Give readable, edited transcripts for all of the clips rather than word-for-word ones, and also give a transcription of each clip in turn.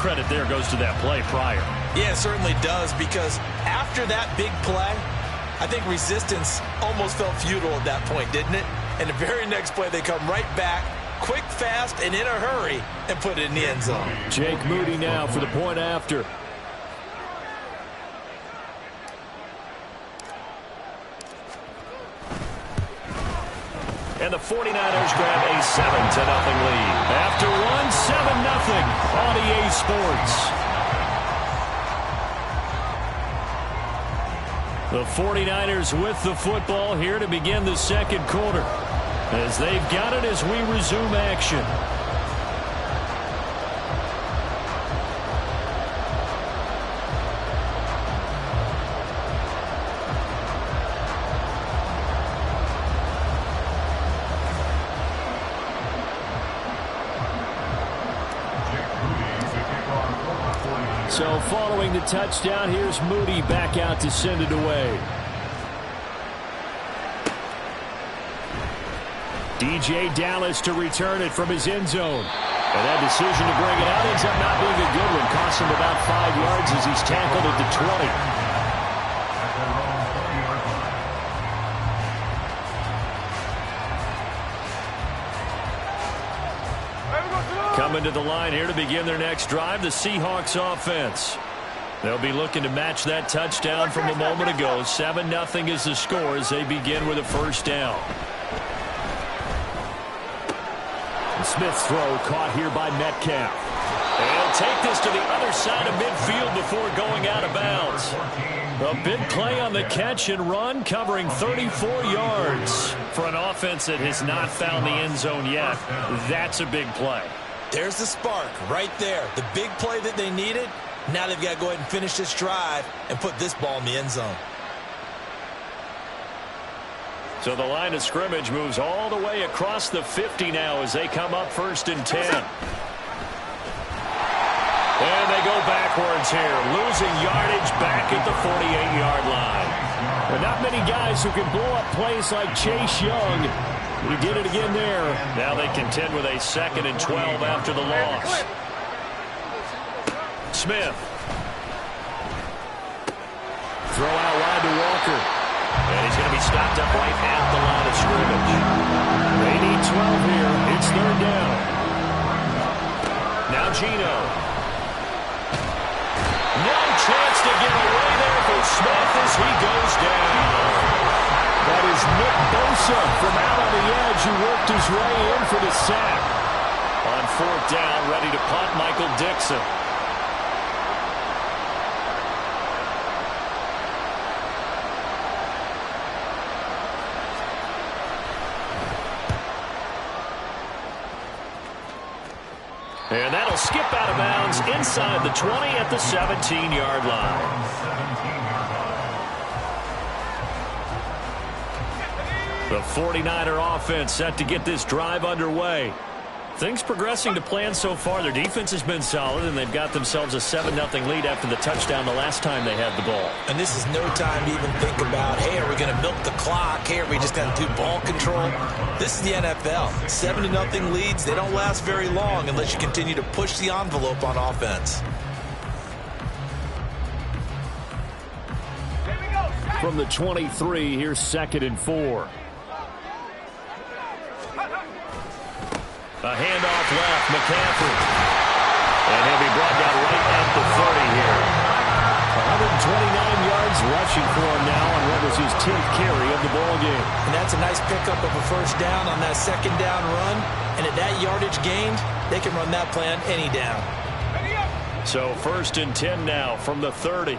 credit there goes to that play prior. Yeah, it certainly does, because after that big play, I think resistance almost felt futile at that point, didn't it? And the very next play, they come right back, quick, fast, and in a hurry, and put it in the end zone. Jake Moody now for the point after. And the 49ers grab a 7-0 lead. After one, 7-0 on EA Sports. The 49ers with the football here to begin the second quarter, as they've got it as we resume action. So following the touchdown, here's Moody back out to send it away. DJ Dallas to return it from his end zone. And that decision to bring it out ends up not being a good one. Costs him about 5 yards as he's tackled at the 20. Coming to the line here to begin their next drive, the Seahawks offense. They'll be looking to match that touchdown from a moment ago. 7-0 is the score as they begin with a first down. Smith's throw caught here by Metcalf. They'll take this to the other side of midfield before going out of bounds. A big play on the catch and run, covering 34 yards. For an offense that has not found the end zone yet, that's a big play. There's the spark right there. The big play that they needed. Now they've got to go ahead and finish this drive and put this ball in the end zone. So the line of scrimmage moves all the way across the 50 now as they come up 1st and 10. And they go backwards here, losing yardage back at the 48-yard line. But not many guys who can blow up plays like Chase Young. He did it again there. Now they contend with a 2nd and 12 after the loss. Smith. Throw out wide to Walker. And he's going to be stopped up right at the line of scrimmage. They need 12 here. It's 3rd down. Now Geno. No chance to get away there for Smith as he goes down. That is Nick Bosa from out on the edge who worked his way in for the sack. On 4th down, ready to punt, Michael Dixon. And that'll skip out of bounds inside the 20 at the 17-yard line. The 49er offense set to get this drive underway. Things progressing to plan so far. Their defense has been solid, and they've got themselves a 7-0 lead after the touchdown the last time they had the ball. And this is no time to even think about, hey, are we going to milk the clock? Hey, are we just going to do ball control? This is the NFL. 7-0 leads, they don't last very long unless you continue to push the envelope on offense. From the 23, here's 2nd and 4. A handoff left, McCaffrey. And he'll be brought down right at the 30 here. 129 yards rushing for him now on what was his 10th carry of the ball game. And that's a nice pickup of a first down on that 2nd down run. And at that yardage gained, they can run that play on any down. So 1st and 10 now from the 30.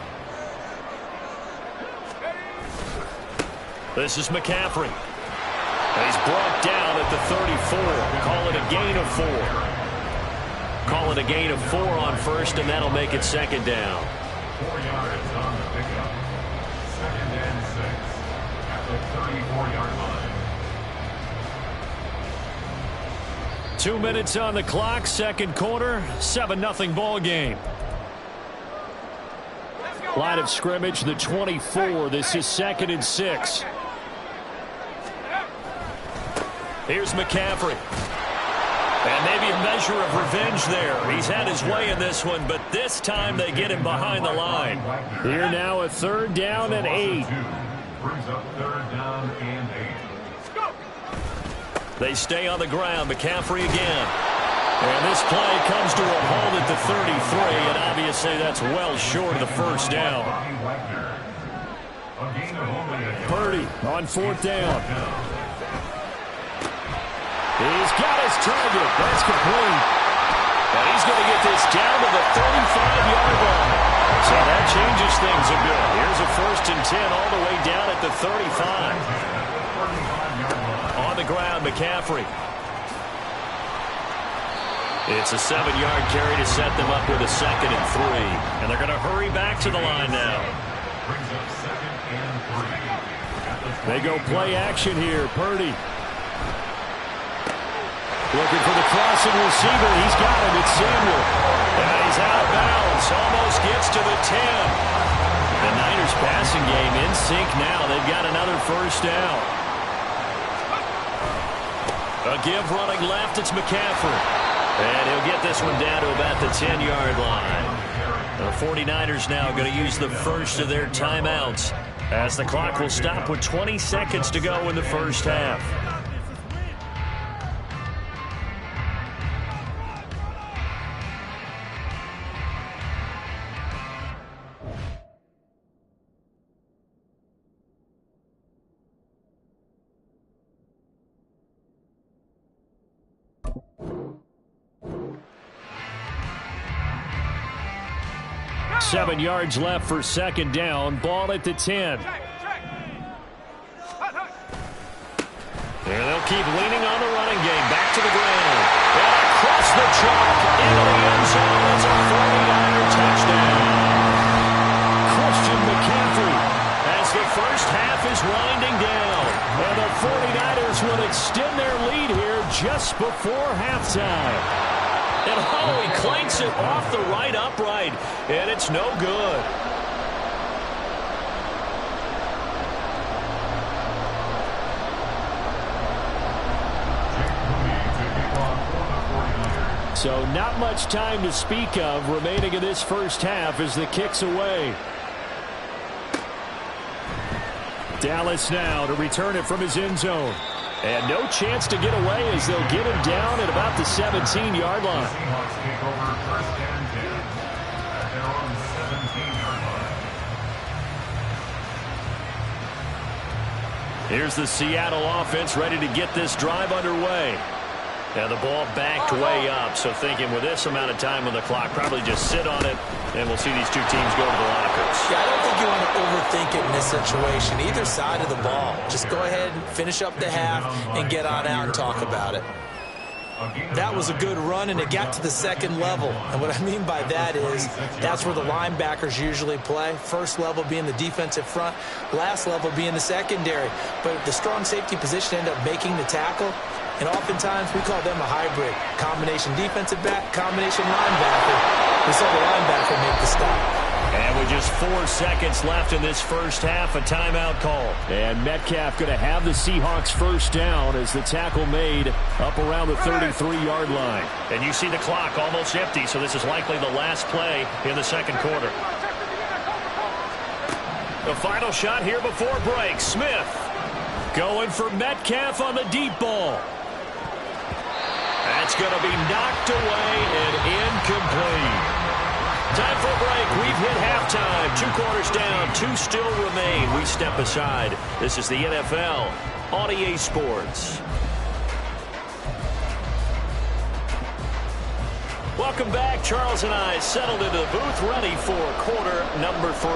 This is McCaffrey. He's brought down at the 34. Call it a gain of 4. Call it a gain of 4 on 1st, and that'll make it 2nd down. 4 yards on the pickup. 2nd and 6 at the 34-yard line. 2 minutes on the clock, second quarter, 7-0 ball game. Line of scrimmage, the 24. This is 2nd and 6. Here's McCaffrey. And maybe a measure of revenge there. He's had his way in this one, but this time they get him behind the line. Here now, a 3rd down and 8. Brings up 3rd down and 8. They stay on the ground. McCaffrey again. And this play comes to a halt at the 33, and obviously that's well short of the 1st down. Purdy on 4th down. He's got his target. That's complete. And he's going to get this down to the 35-yard line. So that changes things a bit. Here's a 1st and 10 all the way down at the 35. On the ground, McCaffrey. It's a 7-yard carry to set them up with a 2nd and 3. And they're going to hurry back to the line now. They go play action here. Purdy. Looking for the crossing receiver. He's got him. It's Samuel. And he's out of bounds. Almost gets to the 10. The Niners passing game in sync now. They've got another 1st down. A give running left. It's McCaffrey. And he'll get this one down to about the 10-yard line. The 49ers now going to use the first of their timeouts as the clock will stop with 20 seconds to go in the 1st half. Seven yards left for 2nd down. Ball at the 10. And they'll keep leaning on the running game. Back to the ground. And across the chalk into the end zone. It's a 49er touchdown. Christian McCaffrey as the 1st half is winding down. And the 49ers will extend their lead here just before halftime. And he clanks it off the right upright, and it's no good. So not much time to speak of remaining in this 1st half as the kick's away. Dallas now to return it from his end zone. And no chance to get away as they'll get him down at about the 17-yard line. Seahawks take over 1st and 10 at their own 17-yard line. Here's the Seattle offense ready to get this drive underway. And the ball backed way up, so thinking with this amount of time on the clock, probably just sit on it, and we'll see these two teams go to the lockers. Yeah, I don't think you want to overthink it in this situation. Either side of the ball. Just go ahead and finish up the half and get on out and talk about it. That was a good run, and it got to the 2nd level. And what I mean by that is that's where the linebackers usually play. 1st level being the defensive front, last level being the secondary. But the strong safety position ended up making the tackle. And oftentimes we call them a hybrid. Combination defensive back, combination linebacker. We saw the linebacker make the stop. And with just 4 seconds left in this 1st half, a timeout call. And Metcalf going to have the Seahawks 1st down as the tackle made up around the 33-yard line. And you see the clock almost empty, so this is likely the last play in the 2nd quarter. The final shot here before break. Smith going for Metcalf on the deep ball. That's going to be knocked away and incomplete. Time for a break. We've hit halftime. 2 quarters down. 2 still remain. We step aside. This is the NFL on EA Sports. Welcome back. Charles and I settled into the booth, ready for quarter number 3.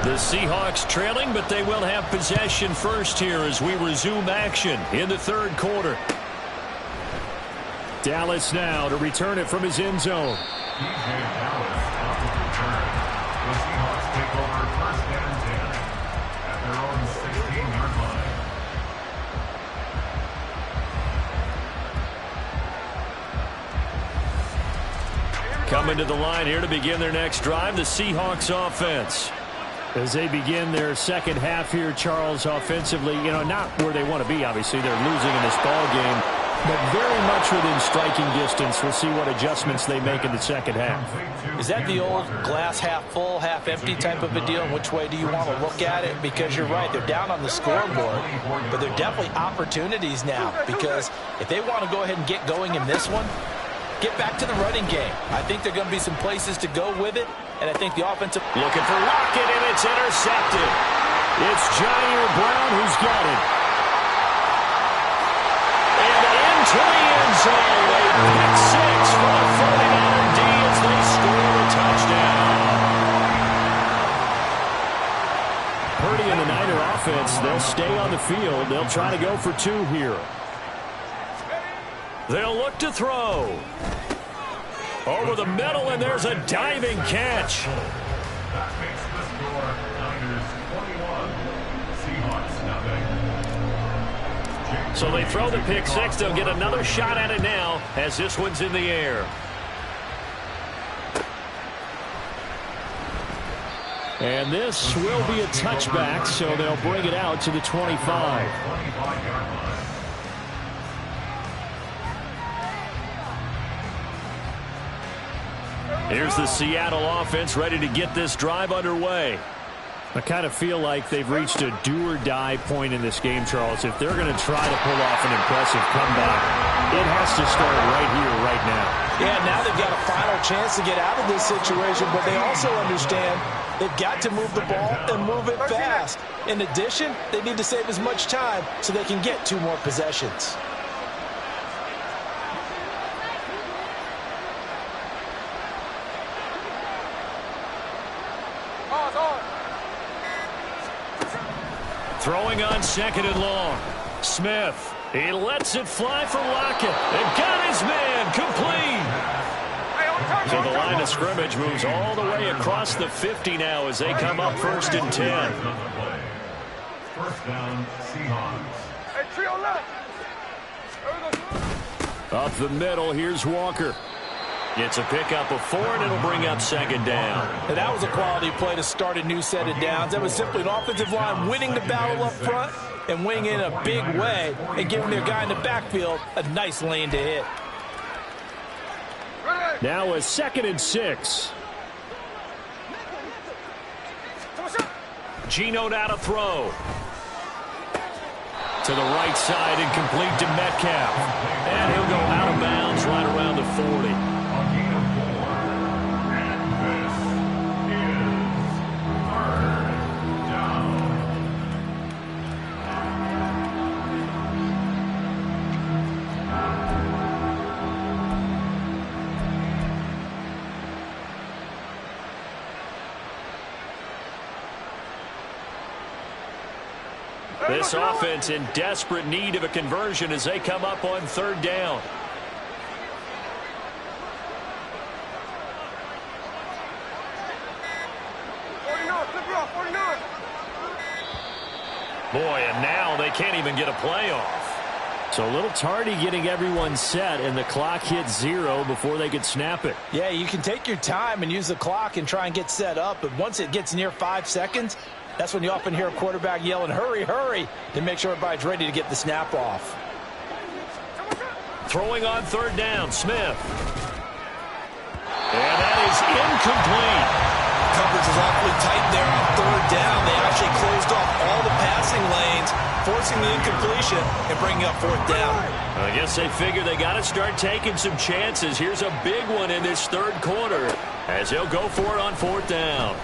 The Seahawks trailing, but they will have possession first here as we resume action in the 3rd quarter. Dallas now to return it from his end zone. The Seahawks take over 1st and 10 at their own 16-yard line. coming to the line here to begin their next drive, the Seahawks offense. As they begin their second half here, Charles, offensively, not where they want to be, obviously. They're losing in this ball game, but very much within striking distance. We'll see what adjustments they make in the second half. Is that the old glass half full, half empty type of a deal? Which way do you want to look at it? Because you're right, they're down on the scoreboard, but they're definitely opportunities now, because if they want to go ahead and get going in this one, get back to the running game. I think there are going to be some places to go with it, and I think the offensive... Looking for Lockett, and it's intercepted. It's Jair Brown who's got it. And into the end zone. A pick six for the 49er D as they score a touchdown. Purdy and the Niner offense, they'll stay on the field. They'll try to go for two here. They'll look to throw. Over the middle, and there's a diving catch. That makes the score Niners 21, Seahawks nothing. So they throw the pick six. They'll get another shot at it now as this one's in the air. And this will be a touchback, so they'll bring it out to the 25. Here's the Seattle offense ready to get this drive underway. I kind of feel like they've reached a do-or-die point in this game, Charles. If they're going to try to pull off an impressive comeback, it has to start right here, right now. Yeah, now they've got a final chance to get out of this situation, but they also understand they've got to move the ball and move it fast. In addition, they need to save as much time so they can get two more possessions. Throwing on second and long. Smith. He lets it fly for Lockett. And got his man complete. So the line of scrimmage moves all the way across the 50 now as they come up 1st and 10. First down, Seahawks. Up the middle, here's Walker. Gets a pickup of 4, and it'll bring up 2nd down. And that was a quality play to start a new set of downs. That was simply an offensive line winning the battle up front and winning in a big way and giving their guy in the backfield a nice lane to hit. Now a 2nd and 6. Geno now to throw. To the right side, incomplete to Metcalf. And he'll go out of bounds right around the 40. This offense in desperate need of a conversion as they come up on 3rd down. Boy, and now they can't even get a play off. So a little tardy getting everyone set, and the clock hits 0 before they could snap it. Yeah, you can take your time and use the clock and try and get set up, but once it gets near 5 seconds, that's when you often hear a quarterback yelling, hurry, hurry, to make sure everybody's ready to get the snap off. Throwing on 3rd down, Smith. And that is incomplete. Coverage was awfully tight there on 3rd down. They actually closed off all the passing lanes, forcing the incompletion and bringing up 4th down. I guess they figure they got to start taking some chances. Here's a big one in this 3rd quarter as they'll go for it on 4th down.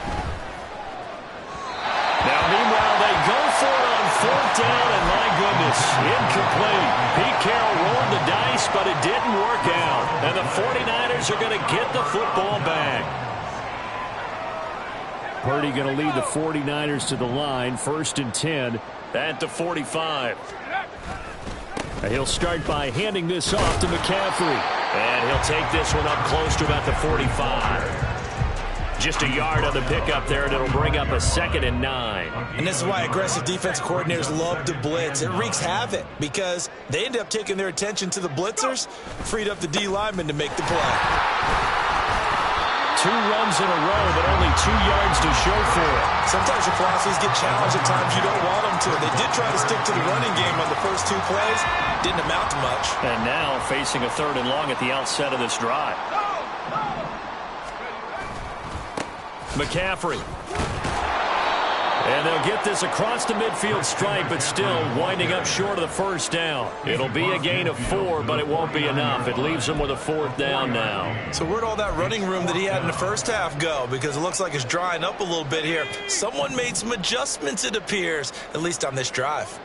Now, meanwhile, they go for it on 4th down, and my goodness, incomplete. Pete Carroll rolled the dice, but it didn't work out. And the 49ers are going to get the football back. Purdy going to lead the 49ers to the line, 1st and 10 at the 45. He'll start by handing this off to McCaffrey. And he'll take this one up close to about the 45. Just a yard on the pickup there, and it'll bring up a 2nd and 9. And this is why aggressive defense coordinators love to blitz. It wreaks havoc because they end up taking their attention to the blitzers, freed up the D lineman to make the play. 2 runs in a row, but only 2 yards to show for it. Sometimes your philosophies get challenged at times you don't want them to. They did try to stick to the running game on the first 2 plays. Didn't amount to much. And now facing a 3rd and long at the outset of this drive. McCaffrey. And they'll get this across the midfield stripe, but still winding up short of the first down. It'll be a gain of 4, but it won't be enough. It leaves them with a 4th down now. So where'd all that running room that he had in the first half go? Because it looks like it's drying up a little bit here. Someone made some adjustments, it appears, at least on this drive.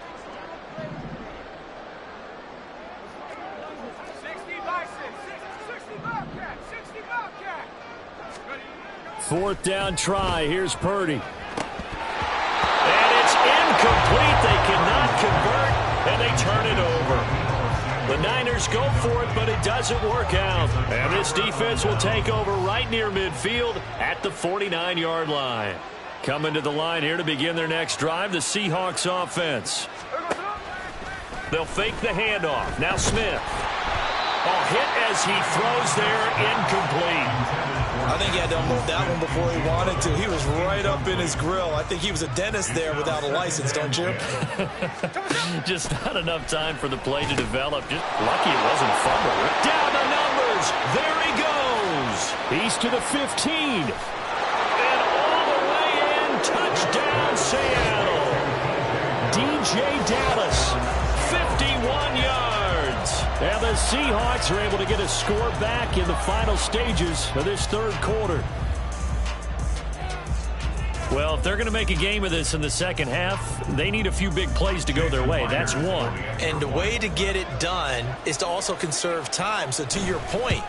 4th down try. Here's Purdy. And it's incomplete. They cannot convert, and they turn it over. The Niners go for it, but it doesn't work out. And this defense will take over right near midfield at the 49-yard line. Coming to the line here to begin their next drive, the Seahawks offense. They'll fake the handoff. Now Smith. Hit as he throws there, incomplete. I think he had to unload that one before he wanted to. He was right up in his grill. I think he was a dentist there without a license, don't you? Just not enough time for the play to develop. Just lucky it wasn't a fumble. Down the numbers. There he goes. He's to the 15. And all the way in. Touchdown, Seattle. DJ Dallas. 51 yards. And the Seahawks are able to get a score back in the final stages of this 3rd quarter. Well, if they're going to make a game of this in the second half, they need a few big plays to go their way. That's one. And the way to get it done is to also conserve time. So to your point,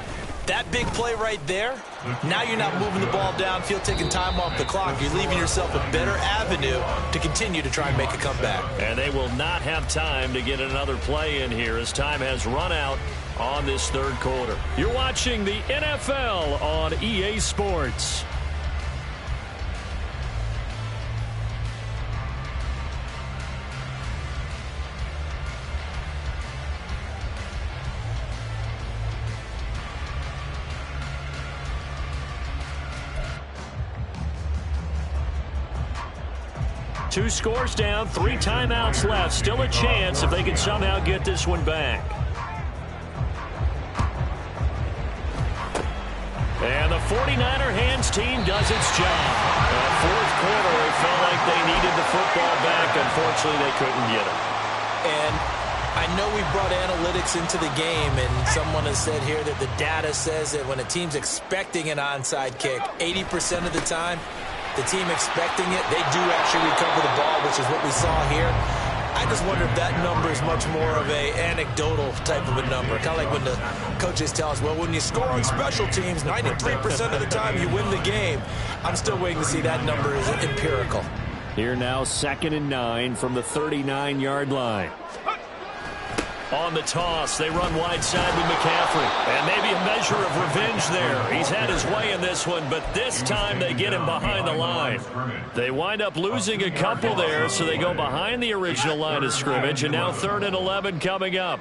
that big play right there, now you're not moving the ball downfield, taking time off the clock. You're leaving yourself a better avenue to continue to try and make a comeback. And they will not have time to get another play in here as time has run out on this 3rd quarter. You're watching the NFL on EA Sports. Two scores down, 3 timeouts left. Still a chance if they can somehow get this one back. And the 49er hands team does its job. In the 4th quarter, it felt like they needed the football back. Unfortunately, they couldn't get it. And I know we brought analytics into the game, and someone has said here that the data says that when a team's expecting an onside kick, 80% of the time, the team expecting it, they do actually recover the ball, which is what we saw here. I just wonder if that number is much more of a anecdotal type of a number. Kind of like when the coaches tell us, well, when you score on special teams, 93% of the time you win the game. I'm still waiting to see that number is empirical. Here now, 2nd and 9 from the 39-yard line. On the toss, they run wide side with McCaffrey. And maybe a measure of revenge there. He's had his way in this one, but this time they get him behind the line. They wind up losing a couple there, so they go behind the original line of scrimmage, and now 3rd and 11 coming up.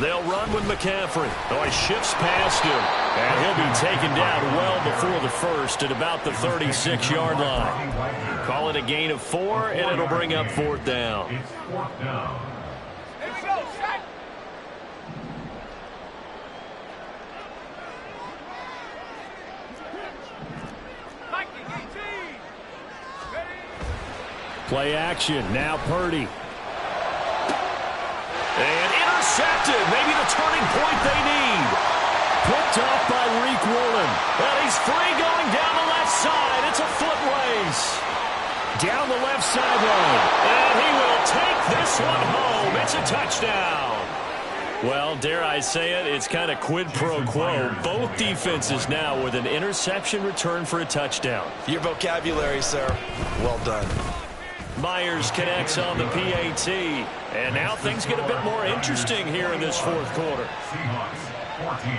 They'll run with McCaffrey. Oh, he shifts past him, and he'll be taken down well before the first at about the 36-yard line. Call it a gain of 4, and it'll bring up 4th down. Play action. Now Purdy. And intercepted. Maybe the turning point they need. Picked off by Reek Woolen. And he's free going down the left side. It's a foot race. Down the left sideline. And he will take this one home. It's a touchdown. Well, dare I say it, it's kind of quid pro quo. Both defenses now with an interception return for a touchdown. Your vocabulary, sir. Well done. Myers connects on the PAT. And now things get a bit more interesting here in this 4th quarter. Seahawks 14.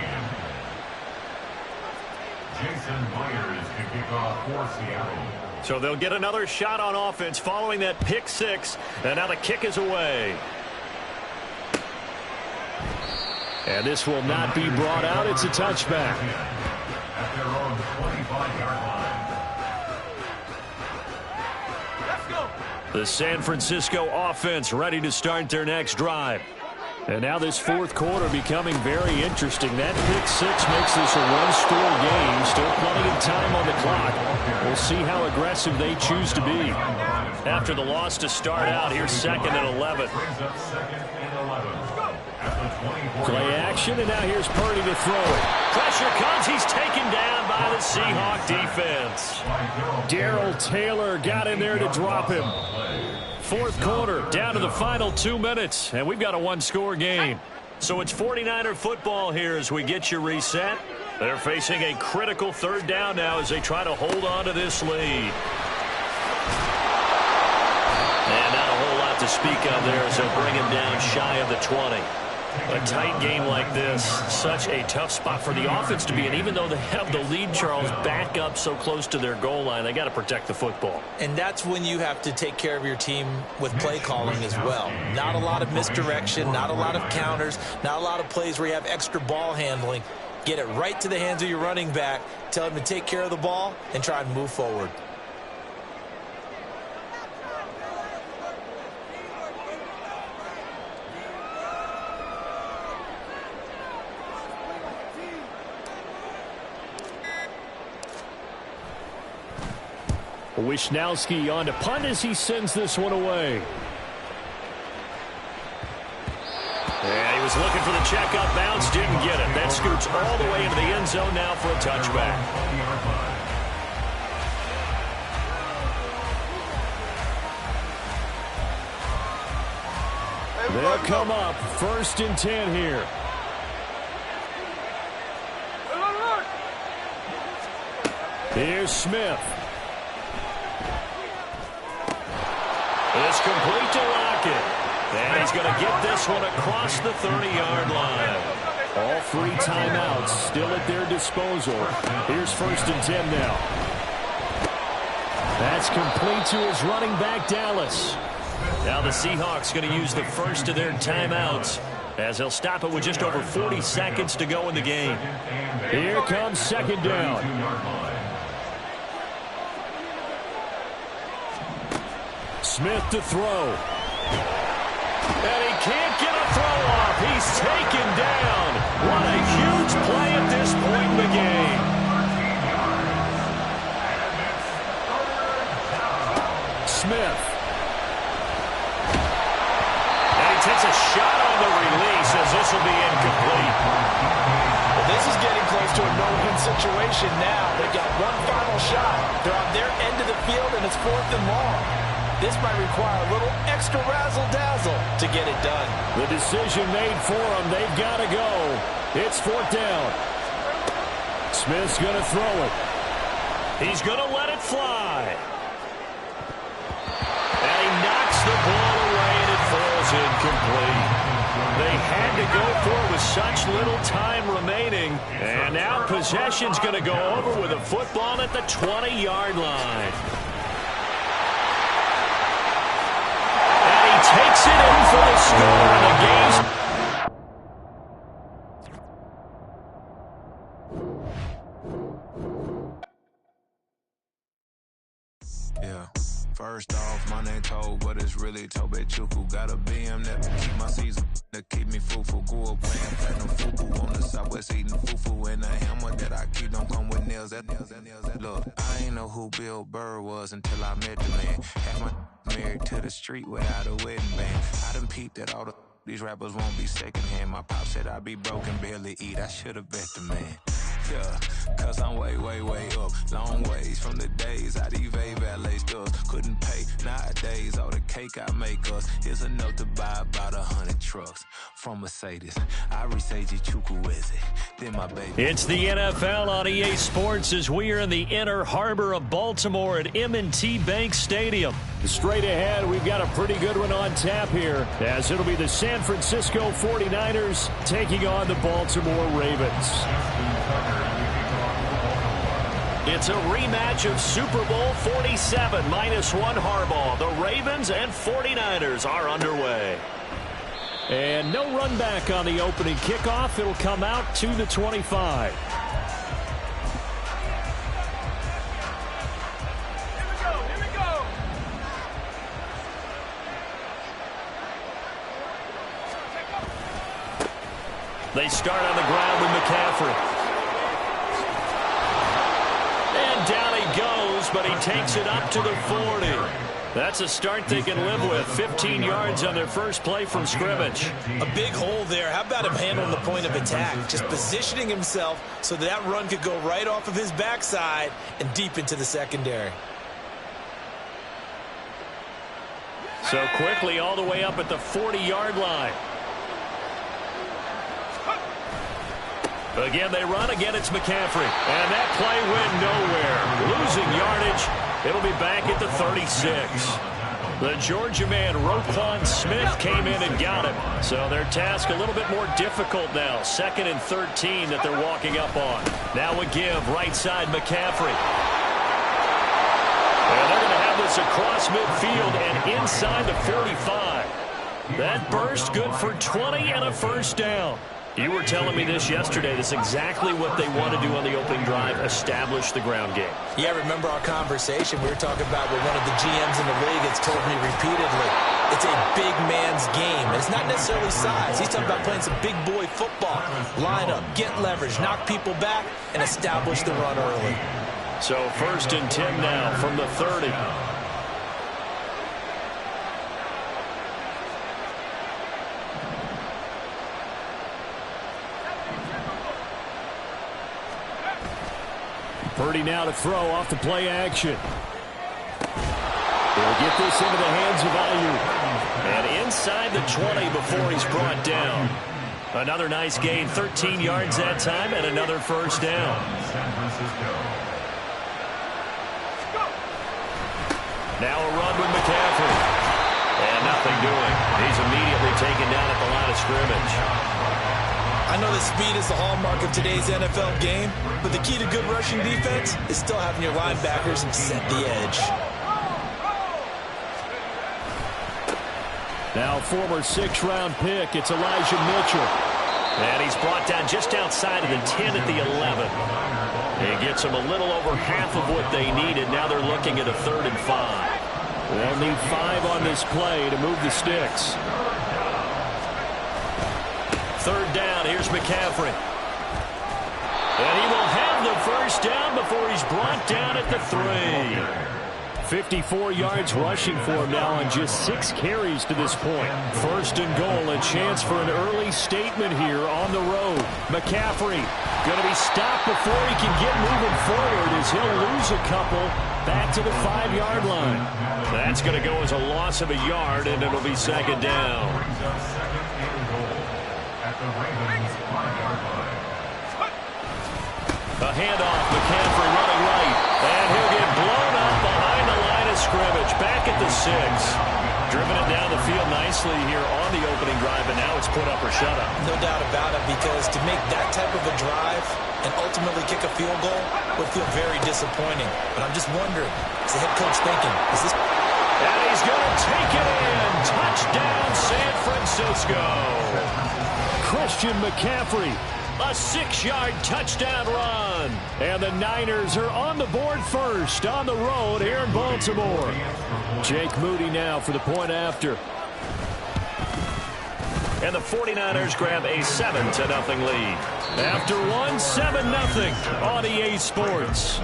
Jason Myers to kick off for Seattle. So they'll get another shot on offense following that pick 6. And now the kick is away. And this will not be brought out. It's a touchback. The San Francisco offense ready to start their next drive. And now this fourth quarter becoming very interesting. That pick six makes this a one-score game. Still plenty of time on the clock. We'll see how aggressive they choose to be. After the loss to start out, here's 2nd and 11. Play action, and now here's Purdy to throw it. Pressure comes. He's taken down by the Seahawk defense. Darrell Taylor got in there to drop him. Fourth quarter, down to the final 2 minutes, and we've got a one-score game. So it's 49er football here as we get you reset. They're facing a critical third down now as they try to hold on to this lead. And not a whole lot to speak of there as they'll bring him down shy of the 20. A tight game like this, such a tough spot for the offense to be in. Even though they have the lead, Charles, back up so close to their goal line, they got to protect the football. And that's when you have to take care of your team with play calling as well. Not a lot of misdirection, not a lot of counters, not a lot of plays where you have extra ball handling. Get it right to the hands of your running back, tell him to take care of the ball, and try and move forward. Wisnowski on to punt as he sends this one away. And he was looking for the check-up bounce, didn't get it. That scoots all the way into the end zone now for a touchback. They'll come up 1st and 10 here. Here's Smith. It's complete to Lockett. And he's going to get this one across the 30-yard line. All 3 timeouts still at their disposal. Here's 1st and 10 now. That's complete to his running back, Dallas. Now the Seahawks going to use the first of their timeouts as they'll stop it with just over 40 seconds to go in the game. Here comes 2nd down. Smith to throw. And he can't get a throw off. He's taken down. What a huge play at this point in the game. Smith. And he takes a shot on the release as this will be incomplete. Well, this is getting close to a no-win situation now. They've got one final shot. They're on their end of the field, and it's 4th and long. This might require a little extra razzle-dazzle to get it done. The decision made for them. They've got to go. It's 4th down. Smith's going to throw it. He's going to let it fly. And he knocks the ball away, and it falls incomplete. They had to go for it with such little time remaining. And now possession's going to go over with a football at the 20-yard line. Takes it in for the score, and the game's... Yeah. First off, my name Toad, but it's really Tobe Chuku. Got a BM that keep my season, that keep me fruitful. Grew up playing platinum fufu on the southwest eating fufu. And a hammer that I keep don't come with nails. Look, I ain't know who Bill Burr was until I met the man. Had my married to the street without a wedding band. I done peeped at all these rappers won't be secondhand. My pop said I'd be broken, barely eat. I should've bet the man. Yeah, cause I'm way, way, way up. Long ways from the days I evade valet stores. Couldn't pay nowadays. All the cake I make us. Here's a note to buy about 100 trucks from Mercedes. I resage Chukwueze. Then my baby. It's the NFL on EA Sports as we are in the inner harbor of Baltimore at M&T Bank Stadium. Straight ahead, we've got a pretty good one on tap here as it'll be the San Francisco 49ers taking on the Baltimore Ravens. It's a rematch of Super Bowl 47 -1 Harbaugh. The Ravens and 49ers are underway. And no run back on the opening kickoff. It'll come out to the 25. They start on the ground with McCaffrey. And down he goes, but he takes it up to the 40. That's a start they can live with. 15 yards on their first play from scrimmage. A big hole there. How about him handling the point of attack? Just positioning himself so that run could go right off of his backside and deep into the secondary. So quickly all the way up at the 40-yard line. Again, they run. Again, it's McCaffrey. And that play went nowhere. Losing yardage. It'll be back at the 36. The Georgia man, Roquan Smith, came in and got him. So their task a little bit more difficult now. 2nd and 13 that they're walking up on. Now a give. Right side, McCaffrey. And they're going to have this across midfield and inside the 45. That burst good for 20 and a first down. You were telling me this yesterday. This is exactly what they want to do on the opening drive, establish the ground game. Yeah, remember our conversation. We were talking about what one of the GMs in the league has told me repeatedly. It's a big man's game. And it's not necessarily size. He's talking about playing some big boy football. Line up, get leverage, knock people back, and establish the run early. So 1st and 10 now from the 30. Purdy now to throw off the play action. He'll get this into the hands of Ayuk. And inside the 20 before he's brought down. Another nice gain, 13 yards that time, and another first down. Now a run with McCaffrey. And nothing doing. He's immediately taken down at the line of scrimmage. I know that speed is the hallmark of today's NFL game, but the key to good rushing defense is still having your linebackers set the edge. Now former 6th-round pick, it's Elijah Mitchell. And he's brought down just outside of the 10 at the 11. He gets them a little over half of what they needed. Now they're looking at a 3rd and 5. They'll need 5 on this play to move the sticks. 3rd down, here's McCaffrey. And he will have the first down before he's brought down at the 3. 54 yards rushing for him now on just 6 carries to this point. 1st and goal, a chance for an early statement here on the road. McCaffrey going to be stopped before he can get moving forward as he'll lose a couple back to the 5-yard line. That's going to go as a loss of a yard, and it'll be 2nd down. A handoff, McCaffrey running right, and he'll get blown up behind the line of scrimmage, back at the 6. Driven it down the field nicely here on the opening drive, and now it's put up or shut up. No doubt about it, because to make that type of a drive and ultimately kick a field goal would feel very disappointing. But I'm just wondering, is the head coach thinking, is this... And he's going to take it in. Touchdown, San Francisco. Christian McCaffrey, a 6-yard touchdown run. And the Niners are on the board first on the road here in Baltimore. Jake Moody now for the point after. And the 49ers grab a 7-0 lead. After one, 7-0 on EA Sports.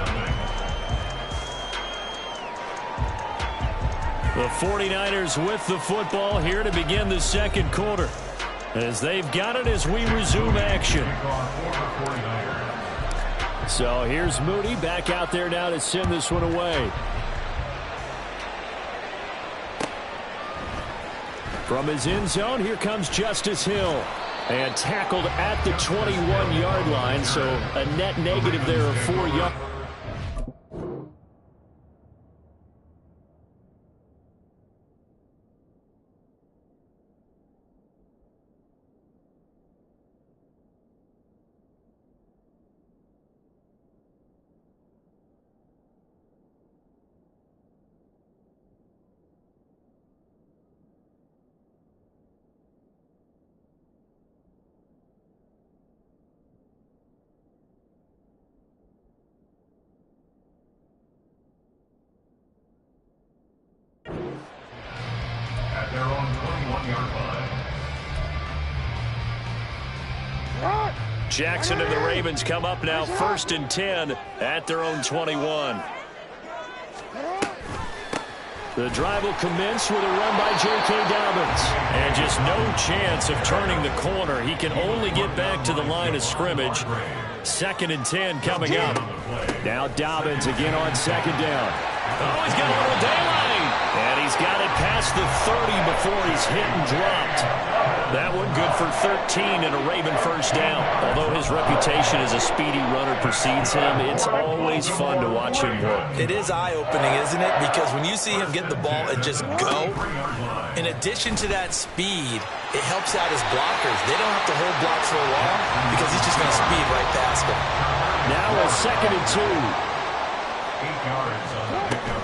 The 49ers with the football here to begin the 2nd quarter. As they've got it as we resume action. So here's Moody back out there now to send this one away. From his end zone, here comes Justice Hill. And tackled at the 21-yard line, so a net negative there of 4 yards. Jackson and the Ravens come up now 1st and 10 at their own 21. The drive will commence with a run by J.K. Dobbins. And just no chance of turning the corner. He can only get back to the line of scrimmage. 2nd and 10 coming up. Now Dobbins again on 2nd down. Oh, he's got a little daylight. And he's got it past the 30 before he's hit and dropped. That one good for 13 and a Raven 1st down. Although his reputation as a speedy runner precedes him, it's always fun to watch him work. It is eye-opening, isn't it? Because when you see him get the ball and just go, in addition to that speed, it helps out his blockers. They don't have to hold blocks for long because he's just going to speed right past them. Now a 2nd and 2. 8 yards on the pickup.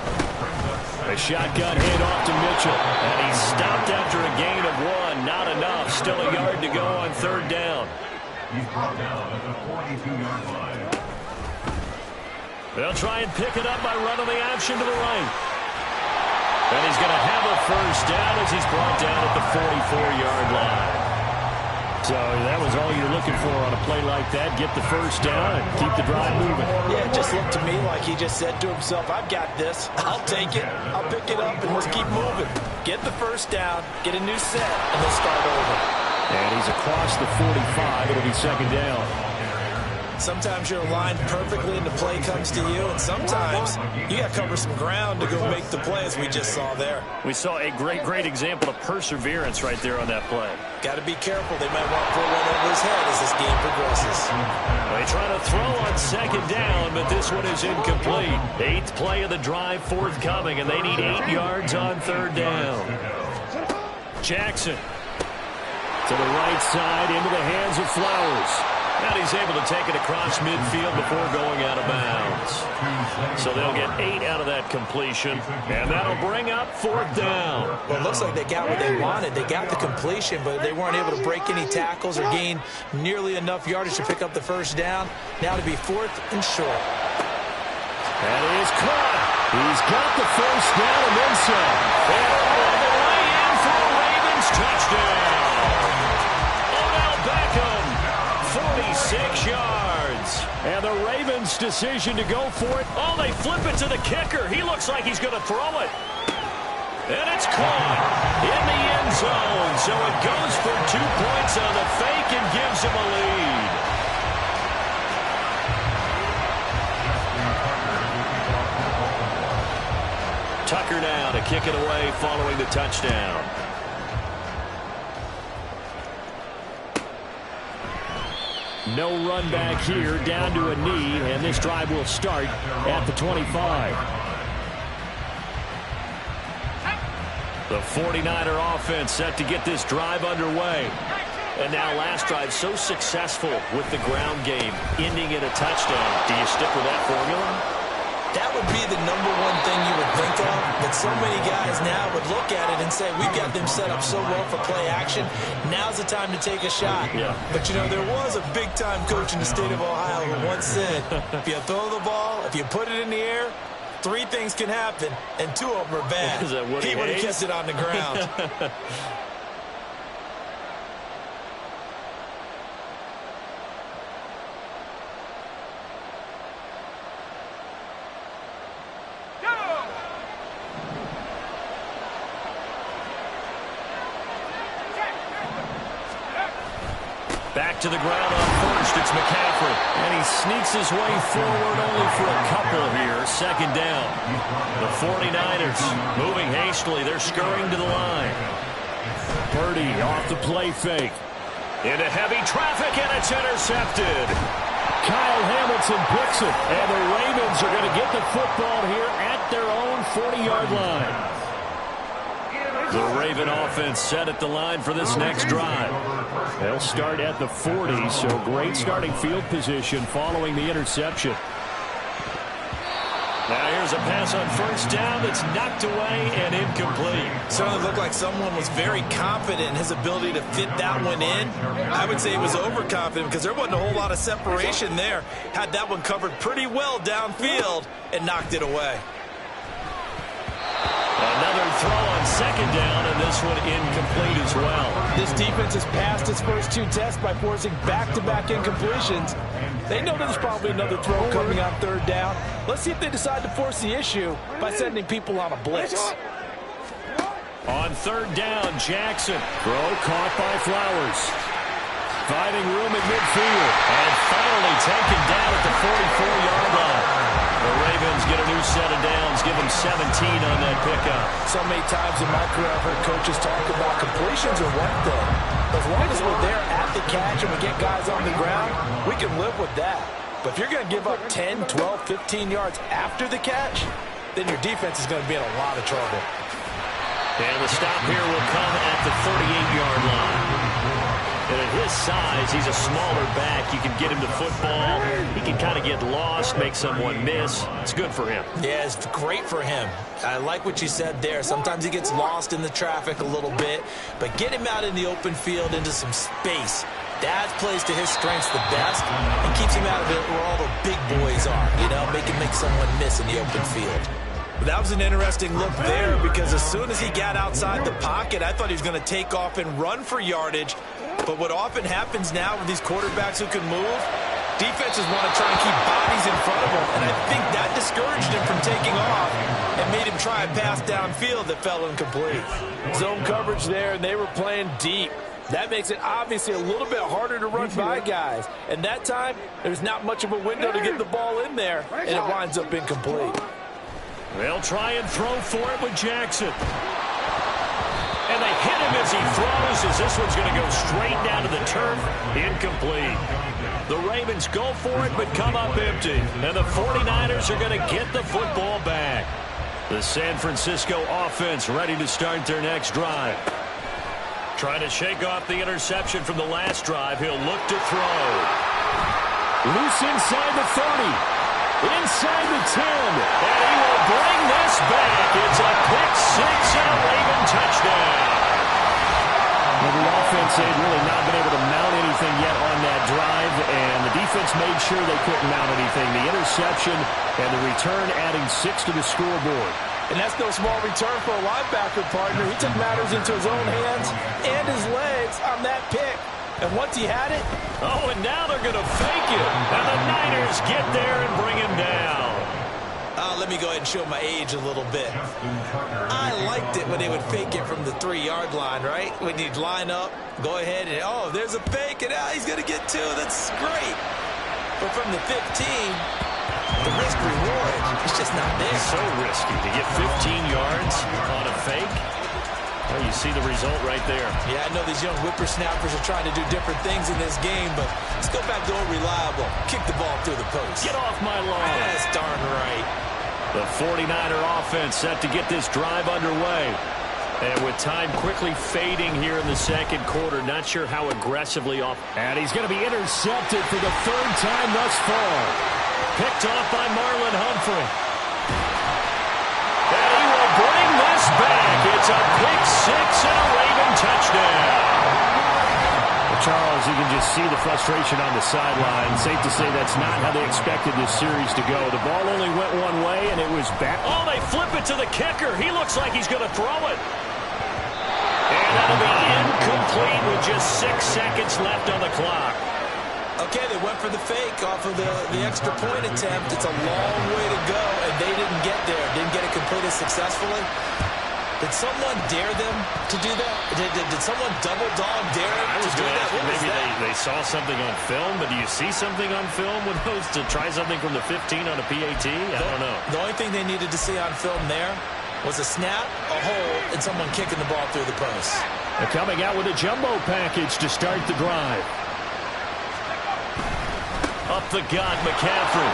A shotgun handoff to Mitchell. And he's stopped after a gain of 1. Not enough. Still a yard to go on 3rd down. He's brought down at the 42-yard line. They'll try and pick it up by running the option to the right. And he's going to have a 1st down as he's brought down at the 44-yard line. So that was all you're looking for on a play like that. Get the 1st down and keep the drive moving. Yeah, it just looked to me like he just said to himself, I've got this. I'll take it. I'll pick it up, and let's keep moving. Get the 1st down, get a new set, and they'll start over. And he's across the 45. It'll be 2nd down. Sometimes you're aligned perfectly and the play comes to you, and sometimes you got to cover some ground to go make the play, as we just saw there. We saw a great example of perseverance right there on that play. Got to be careful. They might want to put one over his head as this game progresses. They try to throw on 2nd down, but this one is incomplete. 8th play of the drive forthcoming, and they need 8 yards on 3rd down. Jackson to the right side into the hands of Flowers. And he's able to take it across midfield before going out of bounds. So they'll get 8 out of that completion, and that'll bring up 4th down. Well, it looks like they got what they wanted. They got the completion, but they weren't able to break any tackles or gain nearly enough yardage to pick up the 1st down. Now to be 4th and short. That is caught. He's got the 1st down and then some. And all the way in for a Ravens touchdown. Odell Beckham. 46 yards. And the Ravens' decision to go for it. Oh, they flip it to the kicker. He looks like he's going to throw it. And it's caught in the end zone. So it goes for 2 points on the fake and gives him a lead. Tucker now to kick it away following the touchdown. No run back here, down to a knee, and this drive will start at the 25. The 49er offense set to get this drive underway. And now last drive so successful with the ground game, ending in a touchdown. Do you stick with that formula? That would be the #1 thing you would think of, but so many guys now would look at it and say, we've got them set up so well for play action. Now's the time to take a shot. Yeah. But, you know, there was a big-time coach in the state of Ohio who once said, if you throw the ball, if you put it in the air, 3 things can happen, and 2 of them are bad. Is that what he would have kept it on the ground. Back to the ground on 1st. It's McCaffrey. And he sneaks his way forward only for a couple here. 2nd down. The 49ers moving hastily. They're scurrying to the line. Purdy off the play fake. Into heavy traffic, and it's intercepted. Kyle Hamilton picks it. And the Ravens are going to get the football here at their own 40-yard line. The Raven offense set at the line for this next drive. They'll start at the 40, so great starting field position following the interception. Now here's a pass on 1st down that's knocked away and incomplete. Certainly looked like someone was very confident in his ability to fit that one in. I would say he was overconfident because there wasn't a whole lot of separation there. Had that one covered pretty well downfield and knocked it away. Another throw on second down, and this one incomplete as well. This defense has passed its first 2 tests by forcing back-to-back incompletions. They know there's probably another throw coming on 3rd down. Let's see if they decide to force the issue by sending people on a blitz. On 3rd down, Jackson. Throw caught by Flowers. Finding room at midfield. And finally taken down at the 44-yard line. The Ravens get a new set of downs. Give them 17 on that pickup. So many times in my career I've heard coaches talk about completions are one thing. As long as we're there at the catch and we get guys on the ground, we can live with that. But if you're going to give up 10, 12, 15 yards after the catch, then your defense is going to be in a lot of trouble. And the stop here will come at the 38-yard line. And at his size, he's a smaller back. You can get him the football. He can kind of get lost, make someone miss. It's good for him. Yeah, it's great for him. I like what you said there. Sometimes he gets lost in the traffic a little bit, but get him out in the open field into some space. That plays to his strengths the best and keeps him out of it where all the big boys are, you know, make someone miss in the open field. That was an interesting look there because as soon as he got outside the pocket, I thought he was going to take off and run for yardage. But what often happens now with these quarterbacks who can move, defenses want to try and keep bodies in front of him. And I think that discouraged him from taking off and made him try a pass downfield that fell incomplete. Zone coverage there, and they were playing deep. That makes it obviously a little bit harder to run by guys. And that time, there's not much of a window to get the ball in there, and it winds up incomplete. They'll try and throw for it with Jackson. And they hit him as he throws, as this one's going to go straight down to the turf. Incomplete. The Ravens go for it, but come up empty. And the 49ers are going to get the football back. The San Francisco offense ready to start their next drive. Trying to shake off the interception from the last drive. He'll look to throw. Loose inside the 30. Inside the 10, and he will bring this back. It's a pick-6 and a Raven touchdown. Well, the offense had really not been able to mount anything yet on that drive, and the defense made sure they couldn't mount anything. The interception and the return adding 6 to the scoreboard. And that's no small return for a linebacker partner. He took matters into his own hands and his legs on that pick. And once he had it... Oh, and now they're going to fake it. And the Niners get there and bring him down. Let me go ahead and show my age a little bit. I liked it when they would fake it from the 3-yard line, right? When you'd line up, go ahead and, oh, there's a fake, and he's going to get 2. That's great. But from the 15, the risk-reward, it's just not there. So risky to get 15 yards on a fake. Well, you see the result right there. Yeah, I know these young whippersnappers are trying to do different things in this game, but let's go back to old reliable. Kick the ball through the post. Get off my lawn. That's darn right. The 49er offense set to get this drive underway. And with time quickly fading here in the second quarter, not sure how aggressively off. And he's going to be intercepted for the 3rd time thus far. Picked off by Marlon Humphrey. And he will bring this back. It's a pick-6 and a Raven touchdown. Well, Charles, you can just see the frustration on the sideline. Safe to say that's not how they expected this series to go. The ball only went one way, and it was back. Oh, they flip it to the kicker. He looks like he's going to throw it. And that'll be incomplete with just 6 seconds left on the clock. Okay, they went for the fake off of the extra point attempt. It's a long way to go, and they didn't get there. Didn't get it completed successfully. Did someone dare them to do that? Did someone double-dog dare them to do that? Maybe they saw something on film, but do you see something on film with those to try something from the 15 on a PAT? I don't know. The only thing they needed to see on film there was a snap, a hole, and someone kicking the ball through the post. They're coming out with a jumbo package to start the drive. Up the gut, McCaffrey.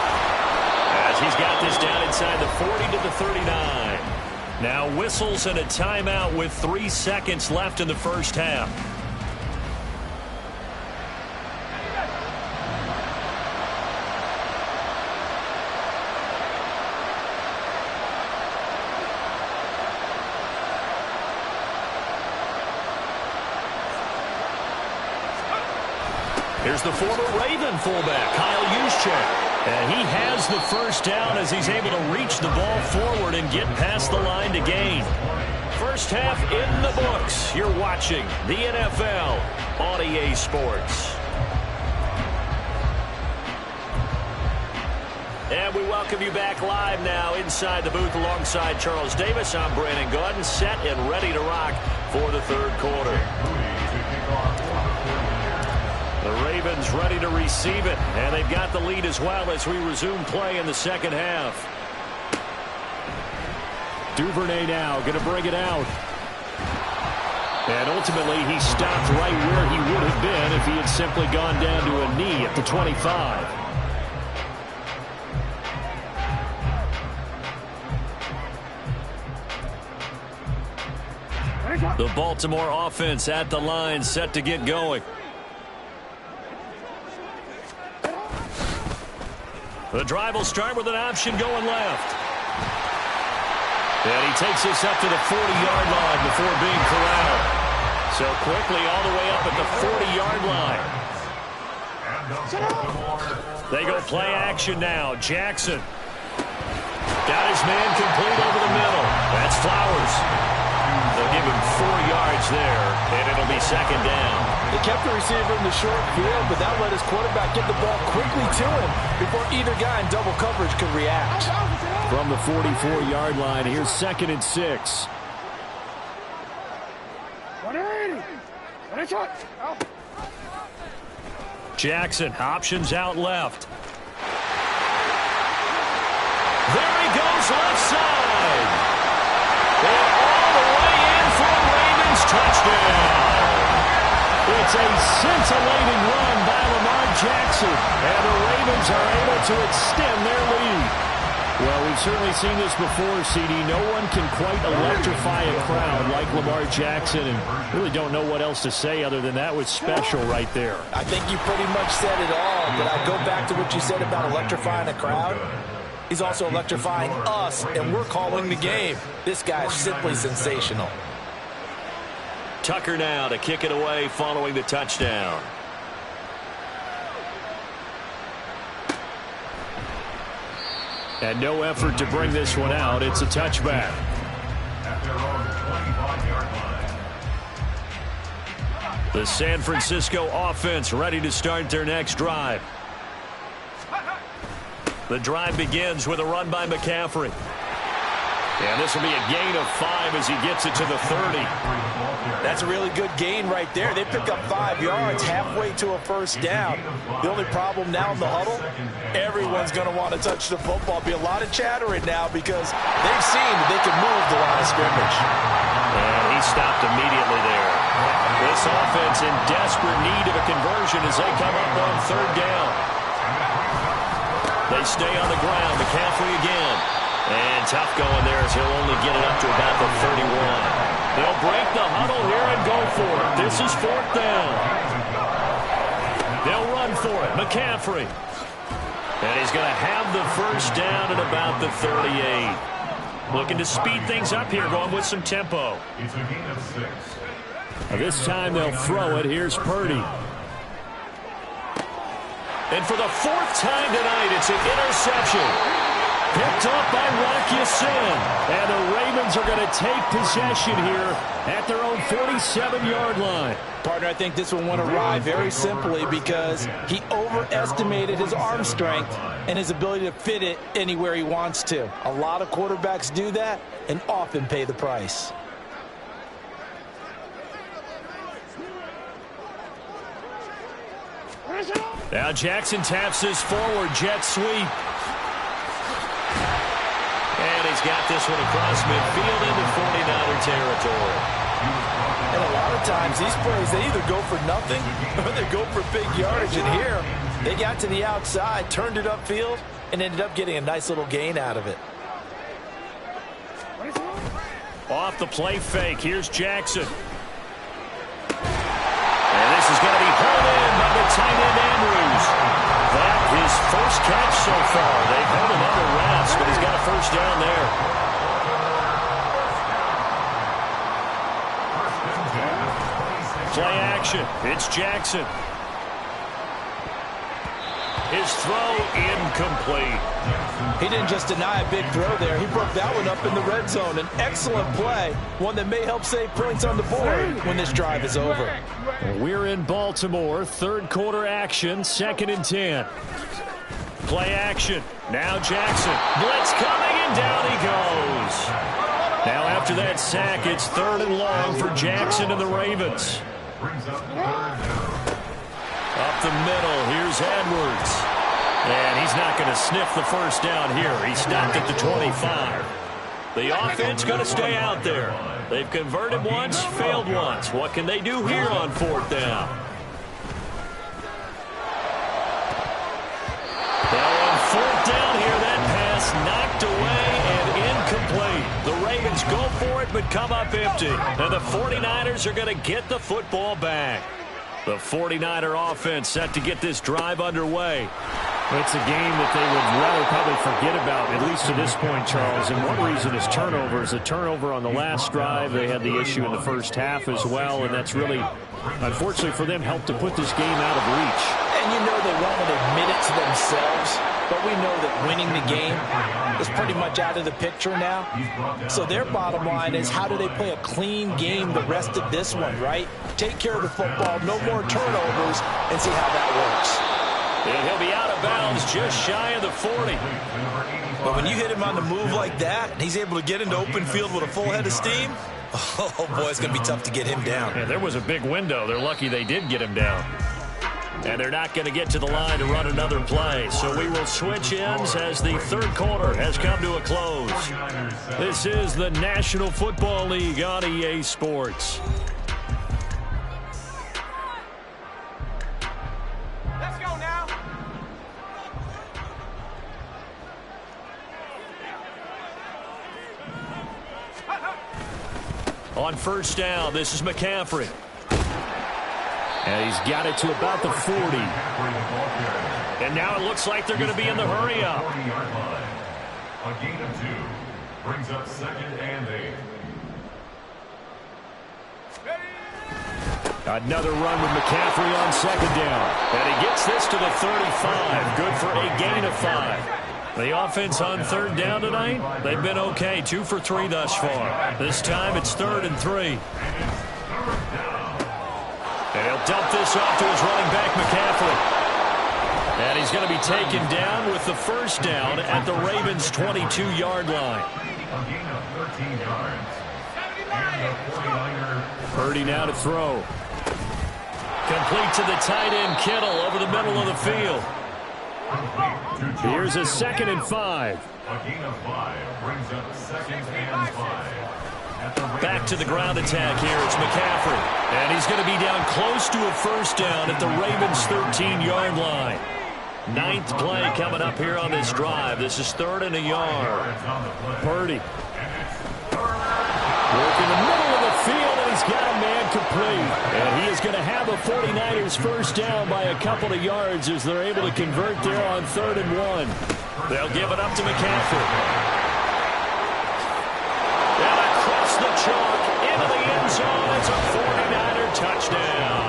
As he's got this down inside the 40 to the 39. Now whistles and a timeout with 3 seconds left in the first half. Here's the former Raven fullback, Kyle Juszczyk. And he has the first down as he's able to reach the ball forward and get past the line to gain. First half in the books. You're watching the NFL on EA Sports. And we welcome you back live now inside the booth alongside Charles Davis. I'm Brandon Gaudin, set and ready to rock for the third quarter. The Ravens ready to receive it, and they've got the lead as well as we resume play in the second half. Duvernay now going to bring it out. And ultimately, he stopped right where he would have been if he had simply gone down to a knee at the 25. The Baltimore offense at the line, set to get going. The drive will start with an option going left. And he takes this up to the 40-yard line before being corralled. So quickly all the way up at the 40-yard line. They go play action now. Jackson got his man complete over the middle. That's Flowers. They'll give him 4 yards there, and it'll be second down. They kept the receiver in the short field, but that let his quarterback get the ball quickly to him before either guy in double coverage could react. From the 44-yard line, here's 2nd and 6. Jackson, options out left. There he goes, left side. And all the way in for a Ravens touchdown. It's a scintillating run by Lamar Jackson, and the Ravens are able to extend their lead. Well, we've certainly seen this before, CD. No one can quite electrify a crowd like Lamar Jackson, and really don't know what else to say other than that was special right there. I think you pretty much said it all, but I go back to what you said about electrifying a crowd. He's also electrifying us, and we're calling the game. This guy is simply sensational. Tucker now to kick it away following the touchdown. And no effort to bring this one out. It's a touchback. At their own 25-yard line. The San Francisco offense ready to start their next drive. The drive begins with a run by McCaffrey. And this will be a gain of 5 as he gets it to the 30. That's a really good gain right there. They pick up 5 yards halfway to a first down. The only problem now in the huddle, everyone's going to want to touch the football. Be a lot of chattering now because they've seen that they can move the line of scrimmage. And he stopped immediately there. This offense in desperate need of a conversion as they come up on 3rd down. They stay on the ground. McCaffrey again. And tough going there as he'll only get it up to about the 31. They'll break the huddle here and go for it. This is 4th down. They'll run for it. McCaffrey. And he's going to have the first down at about the 38. Looking to speed things up here, going with some tempo. It's a gain of 6. This time they'll throw it. Here's Purdy. And for the 4th time tonight, it's an interception. Picked up by Rock Ya-Sin. And the Ravens are going to take possession here at their own 47-yard line. Partner, I think this one went awry very simply because he overestimated his arm strength and his ability to fit it anywhere he wants to. A lot of quarterbacks do that and often pay the price. Now Jackson taps this forward jet sweep. And he's got this one across midfield into 49er territory. And a lot of times these plays, they either go for nothing or they go for big yardage. And here, they got to the outside, turned it upfield, and ended up getting a nice little gain out of it. Off the play fake, here's Jackson. And this is going to be pulled in by the tight end Andrews. That his first catch so far. They've held him under wraps, but he's got a first down there. Play action. It's Jackson. His throw incomplete. He didn't just deny a big throw there. He broke that one up in the red zone. An excellent play, one that may help save points on the board when this drive is over. We're in Baltimore, third quarter action, 2nd and 10. Play action. Now Jackson. Blitz coming, and down he goes. Now after that sack, it's 3rd and long for Jackson and the Ravens. Up the middle, here's Edwards. And he's not going to sniff the first down here. He stopped at the 25. The offense going to stay out there. They've converted once, failed once. What can they do here on 4th down? Now on 4th down here, that pass knocked away and incomplete. The Ravens go for it but come up empty. And the 49ers are going to get the football back. The 49er offense set to get this drive underway. It's a game that they would rather probably forget about, at least to this point, Charles. And one reason is turnovers. A turnover on the last drive. They had the issue in the first half as well, and that's really, unfortunately for them, helped to put this game out of reach. And you know they won't admit it to themselves, but we know that winning the game is pretty much out of the picture now. So their bottom line is, how do they play a clean game the rest of this one, right? Take care of the football, no more turnovers, and see how that works. And he'll be out of bounds just shy of the 40. But when you hit him on the move like that, and he's able to get into open field with a full head of steam, oh boy, it's going to be tough to get him down. Yeah, there was a big window. They're lucky they did get him down. And they're not going to get to the line to run another play. So we will switch ends as the 3rd quarter has come to a close. This is the National Football League on EA Sports. On 1st down, this is McCaffrey. And he's got it to about the 40. And now it looks like they're going to be in the hurry-up. A gain of 2 brings up 2nd and 8. Another run with McCaffrey on 2nd down. And he gets this to the 35. Good for a gain of 5. The offense on 3rd down tonight, they've been okay. 2 for 3 thus far. This time it's 3rd and 3. And he'll dump this off to his running back, McCaffrey. And he's going to be taken down with the 1st down at the Ravens' 22-yard line. A gain of 13 yards. And the 49er. Purdy now to throw. Complete to the tight end, Kittle, over the middle of the field. Here's a 2nd and 5. A gain of 5 brings up 2nd and 5. Back to the ground attack here. It's McCaffrey. And he's going to be down close to a 1st down at the Ravens' 13-yard line. 9th play coming up here on this drive. This is 3rd and a yard. Purdy. Working the middle of the field, and he's got a man complete. And he is going to have a 49ers 1st down by a couple of yards as they're able to convert there on 3rd and 1. They'll give it up to McCaffrey. And across the chalk into the end zone. It's a 49er touchdown.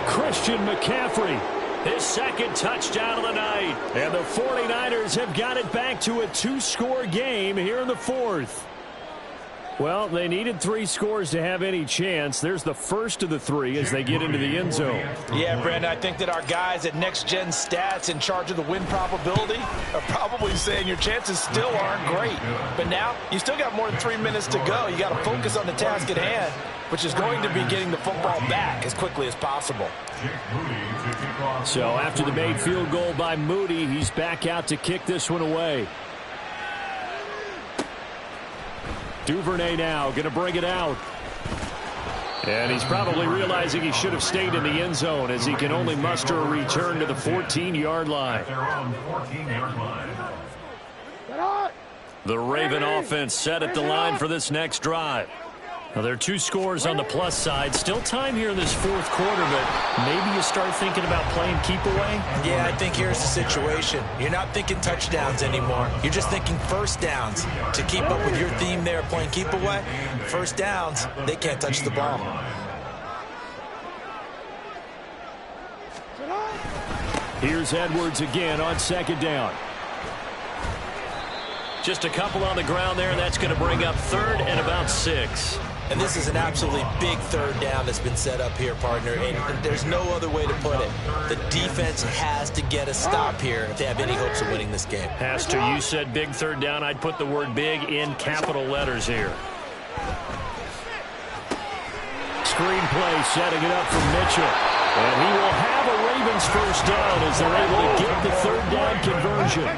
Christian McCaffrey, his 2nd touchdown of the night. And the 49ers have got it back to a 2-score game here in the 4th. Well, they needed 3 scores to have any chance. There's the first of the 3 as they get into the end zone. Yeah, Brandon, I think that our guys at Next Gen Stats in charge of the win probability are probably saying your chances still aren't great. But now, you still got more than 3 minutes to go. You got to focus on the task at hand, which is going to be getting the football back as quickly as possible. So after the made field goal by Moody, he's back out to kick this one away. Duvernay now going to bring it out. And he's probably realizing he should have stayed in the end zone as he can only muster a return to the 14-yard line. The Raven offense set at the line for this next drive. Now, there are 2 scores on the plus side. Still time here in this 4th quarter, but maybe you start thinking about playing keep away? Yeah, I think here's the situation. You're not thinking touchdowns anymore. You're just thinking 1st downs. To keep up with your theme there, playing keep away, 1st downs, they can't touch the ball. Here's Edwards again on second down. Just a couple on the ground there, and that's going to bring up third and about 6. And this is an absolutely big third down that's been set up here, partner, and there's no other way to put it. The defense has to get a stop here if they have any hopes of winning this game. Has to. You said big third down. I'd put the word big in capital letters here. Screen play setting it up for Mitchell. And he will have a Ravens first down as they're able to get the third down conversion.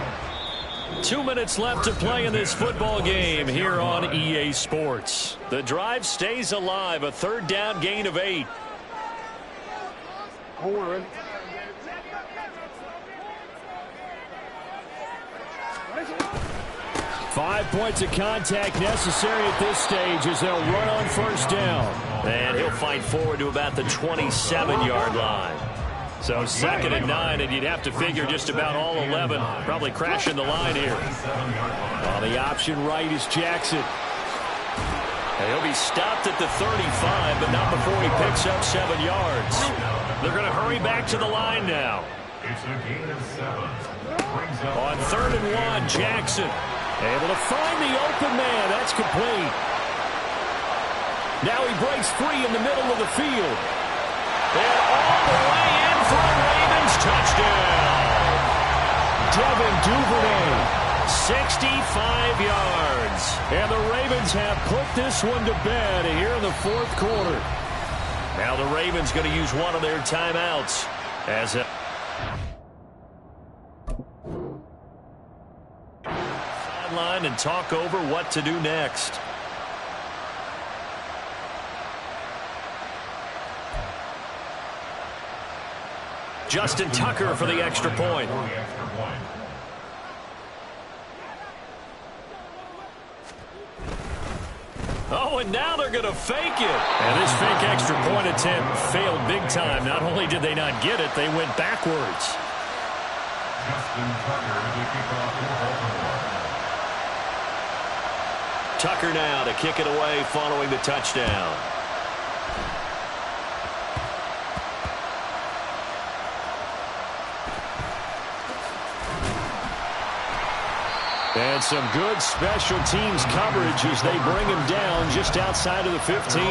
2 minutes left to play in this football game here on EA Sports. The drive stays alive, a third down gain of 8. 5 points of contact necessary at this stage as they'll run on first down. And he'll fight forward to about the 27-yard line. So 2nd and 9, and you'd have to figure just about all 11 probably crashing the line here. On the option right is Jackson. And he'll be stopped at the 35, but not before he picks up 7 yards. They're going to hurry back to the line now. It's a gain of 7. On 3rd and 1, Jackson able to find the open man. That's complete. Now he breaks free in the middle of the field. And all the way in for the Ravens touchdown. Devin Duvernay, 65 yards. And the Ravens have put this one to bed here in the 4th quarter. Now the Ravens going to use one of their timeouts as a sideline and talk over what to do next. Justin Tucker for the extra point. Oh, and now they're going to fake it. And this fake extra point attempt failed big time. Not only did they not get it, they went backwards. Tucker now to kick it away following the touchdown. And some good special teams coverage as they bring him down just outside of the 15.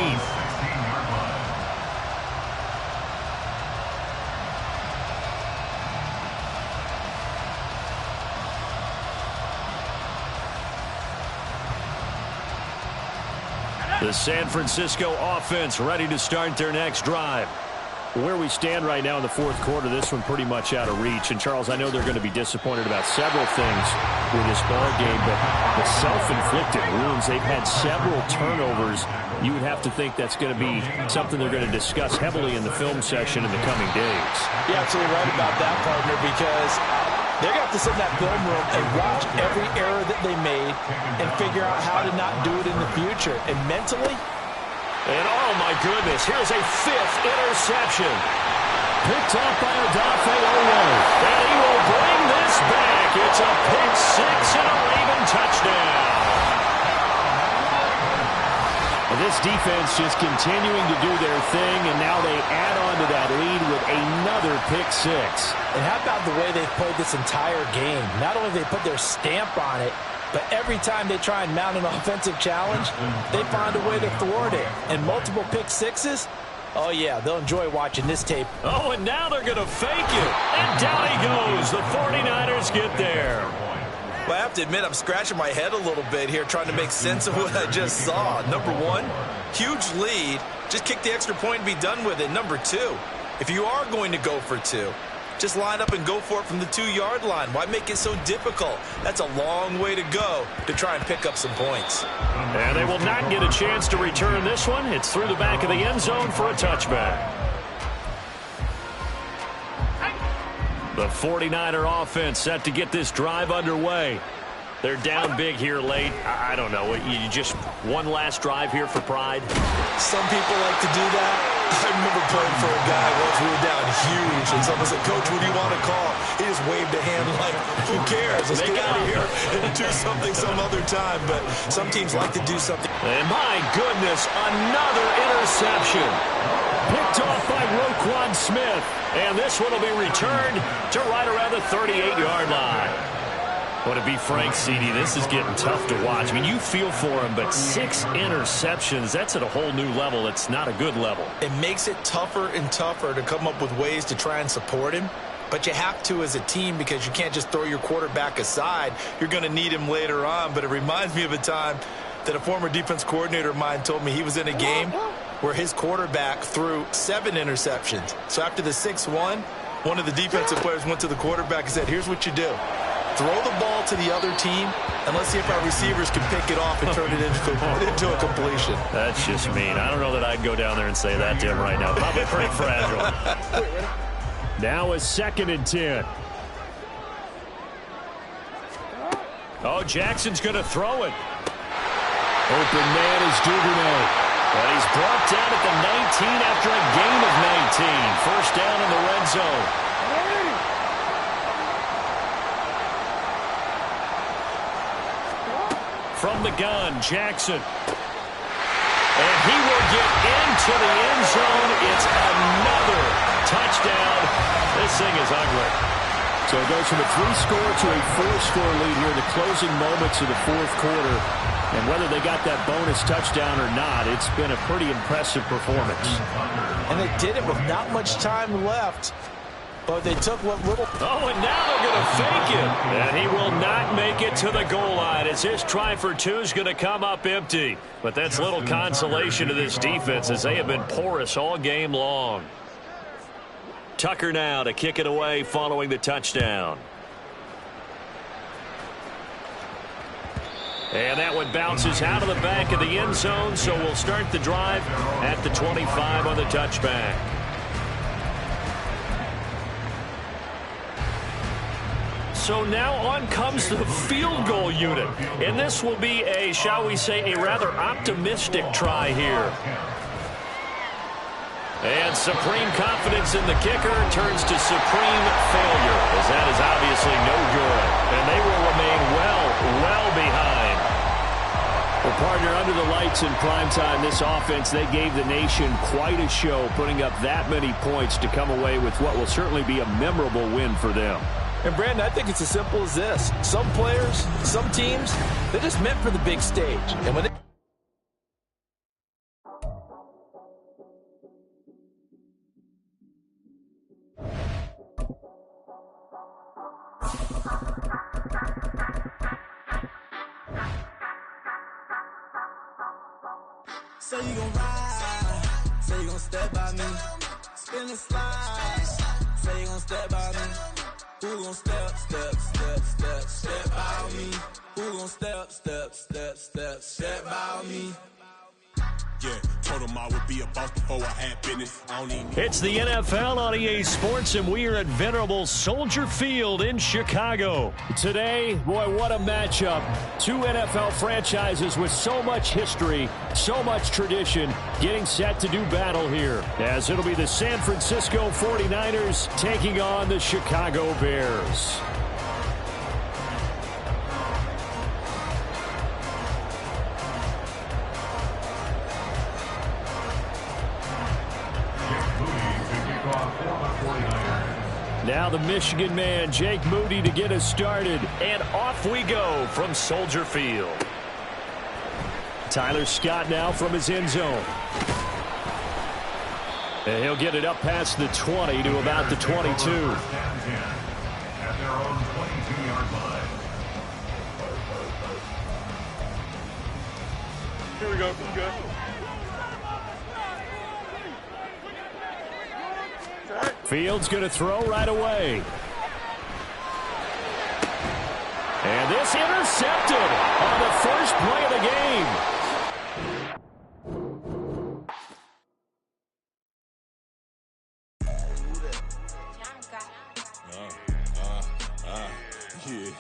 The San Francisco offense ready to start their next drive. Where we stand right now in the 4th quarter, this one pretty much out of reach. And, Charles, I know they're going to be disappointed about several things with this ball game, but the self-inflicted wounds, they've had several turnovers. You would have to think that's going to be something they're going to discuss heavily in the film session in the coming days. You're absolutely right about that, partner, because they're going to have to sit in that film room and watch every error that they made and figure out how to not do it in the future. And mentally, and oh my goodness, here's a 5th interception. Picked off by Odafe Oweh. And he will bring this back. It's a pick 6 and a Raven touchdown. And this defense just continuing to do their thing, and now they add on to that lead with another pick 6. And how about the way they've played this entire game? Not only have they put their stamp on it, but every time they try and mount an offensive challenge, they find a way to thwart it. And multiple pick 6s, oh, yeah, they'll enjoy watching this tape. Oh, and now they're going to fake it. And down he goes. The 49ers get there. Well, I have to admit, I'm scratching my head a little bit here trying to make sense of what I just saw. Number 1, huge lead. Just kick the extra point and be done with it. Number 2, if you are going to go for 2, just line up and go for it from the 2-yard line. Why make it so difficult? That's a long way to go to try and pick up some points. And they will not get a chance to return this one. It's through the back of the end zone for a touchback. The 49er offense set to get this drive underway. They're down big here late. I don't know. You just One last drive here for Pride. Some people like to do that. I remember playing for a guy once we were down huge, and someone said, "Coach, what do you want to call?" He just waved a hand like, who cares? Let's get out of here and do something some other time. But some teams like to do something. And my goodness, another interception. Picked off by Roquan Smith. And this one will be returned to right around the 38-yard line. Well, to be frank, CD, this is getting tough to watch. I mean, you feel for him, but 6 interceptions, that's at a whole new level. It's not a good level. It makes it tougher and tougher to come up with ways to try and support him. But you have to as a team because you can't just throw your quarterback aside. You're going to need him later on. But it reminds me of a time that a former defense coordinator of mine told me he was in a game where his quarterback threw 7 interceptions. So after the 6-1, one of the defensive players went to the quarterback and said, "Here's what you do. Throw the ball to the other team, and let's see if our receivers can pick it off and turn it into a completion." That's just mean. I don't know that I'd go down there and say that to him right now. Probably pretty fragile. Now a 2nd and 10. Oh, Jackson's going to throw it. Open man is Duvernay. But he's brought down at the 19 after a gain of 19. First down in the red zone. From the gun, Jackson. And he will get into the end zone. It's another touchdown. This thing is ugly. So it goes from a 3-score to a 4-score lead here in the closing moments of the 4th quarter. And whether they got that bonus touchdown or not, it's been a pretty impressive performance. And they did it with not much time left. But they took what little... Oh, and now they're going to fake it. And he will not make it to the goal line as his try for 2 is going to come up empty. But that's little consolation to this defense as they have been porous all game long. Tucker now to kick it away following the touchdown. And that one bounces out of the back of the end zone, so we'll start the drive at the 25 on the touchback. So now on comes the field goal unit. And this will be a, shall we say, a rather optimistic try here. And supreme confidence in the kicker turns to supreme failure, as that is obviously no good. And they will remain well behind. Well, partner, under the lights in primetime, this offense, they gave the nation quite a show, putting up that many points to come away with what will certainly be a memorable win for them. And, Brandon, I think it's as simple as this. Some players, some teams, they're just meant for the big stage. And when they... Say you gon' ride, say you gon' step by me, spin and slide, say you gon' step by me, who gon' step by me, who gon' step by me. Yeah, told him I would be a boss before I had business. I don't even... It's the NFL on EA Sports, and we are at venerable Soldier Field in Chicago. Today, boy, what a matchup. 2 NFL franchises with so much history, so much tradition, getting set to do battle here, as it'll be the San Francisco 49ers taking on the Chicago Bears. Now the Michigan man, Jake Moody, to get us started. And off we go from Soldier Field. Tyler Scott now from his end zone. And he'll get it up past the 20 to about the 22. At their own 22-yard line. Here we go. Good. Fields going to throw right away. And this intercepted on the first play of the game. Yeah.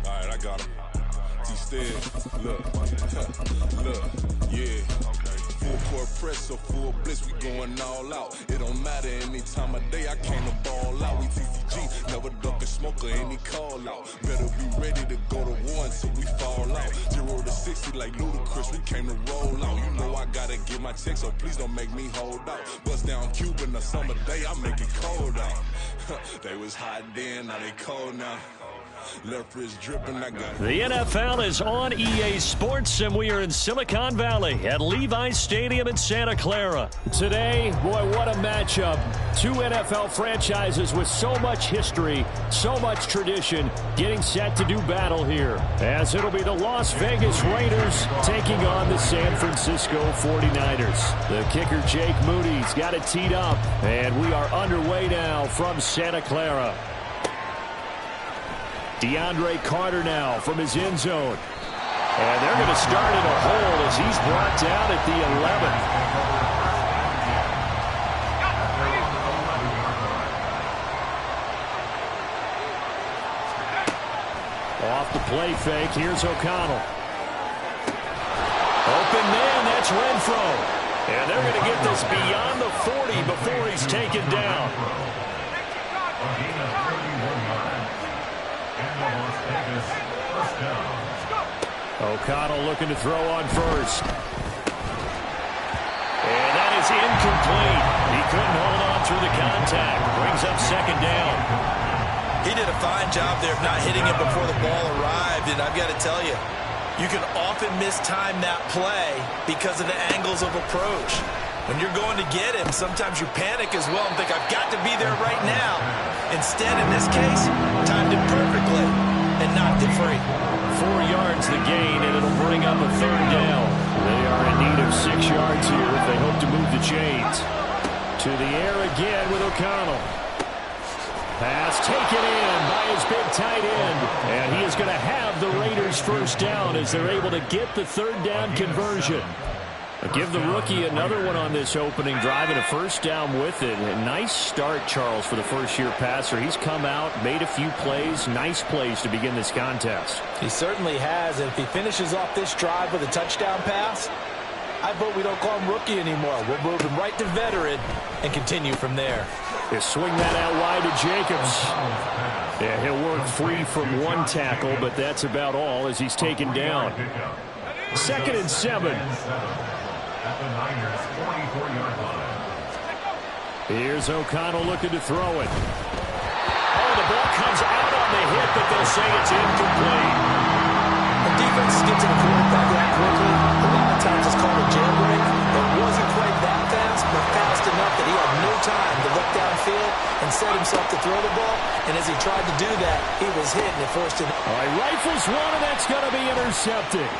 All right, I got him. He said, look, Look, yeah. Full court press or full blitz, we going all out. It don't matter any time of day, I came to ball out. We TCG, never duck a smoker, any call out. Better be ready to go to war until we fall out. 0 to 60 like Ludacris, we came to roll out. You know I gotta get my check, so please don't make me hold out. Bust down Cuban a summer day, I make it cold out. They was hot then, now they cold now. Left wrist dripping, I got it. The NFL is on EA Sports, and we are in Silicon Valley at Levi's Stadium in Santa Clara. Today, boy, what a matchup. Two NFL franchises with so much history, so much tradition, getting set to do battle here. As it'll be the Las Vegas Raiders taking on the San Francisco 49ers. The kicker, Jake Moody's got it teed up, and we are underway now from Santa Clara. DeAndre Carter now from his end zone. And they're going to start in a hole as he's brought down at the 11. Off the play fake, here's O'Connell. Open man, that's Renfro. And they're going to get this beyond the 40 before he's taken down. O'Connell looking to throw on first. And that is incomplete. He couldn't hold on through the contact. Brings up second down. He did a fine job there of not hitting it before the ball arrived, and I've got to tell you, you can often mistime that play because of the angles of approach. When you're going to get him, sometimes you panic as well and think, I've got to be there right now. Instead, in this case, timed it perfectly and knocked it free. 4 yards the gain, and it'll bring up a third down. They are in need of 6 yards here if they hope to move the chains. To the air again with O'Connell. Pass taken in by his big tight end. And he is going to have the Raiders first down as they're able to get the third down conversion. Give the rookie another one on this opening drive and a first down with it. A nice start, Charles, for the first-year passer. He's come out, made a few plays, nice plays to begin this contest. He certainly has, and if he finishes off this drive with a touchdown pass, I vote we don't call him rookie anymore. We'll move him right to veteran and continue from there. They swing that out wide to Jacobs. Yeah, he'll work free from one tackle, but that's about all as he's taken down. 2nd and 7. At the Niners' 44-yard line. Here's O'Connell looking to throw it. Oh, the ball comes out on the hit, but they'll say it's incomplete. The defense gets to the quarterback that quickly. A lot of times it's called a jailbreak. It wasn't quite that fast, but fast enough that he had no time to look downfield and set himself to throw the ball. And as he tried to do that, he was hit and it forced him. All right, rifles one, and that's going to be intercepted.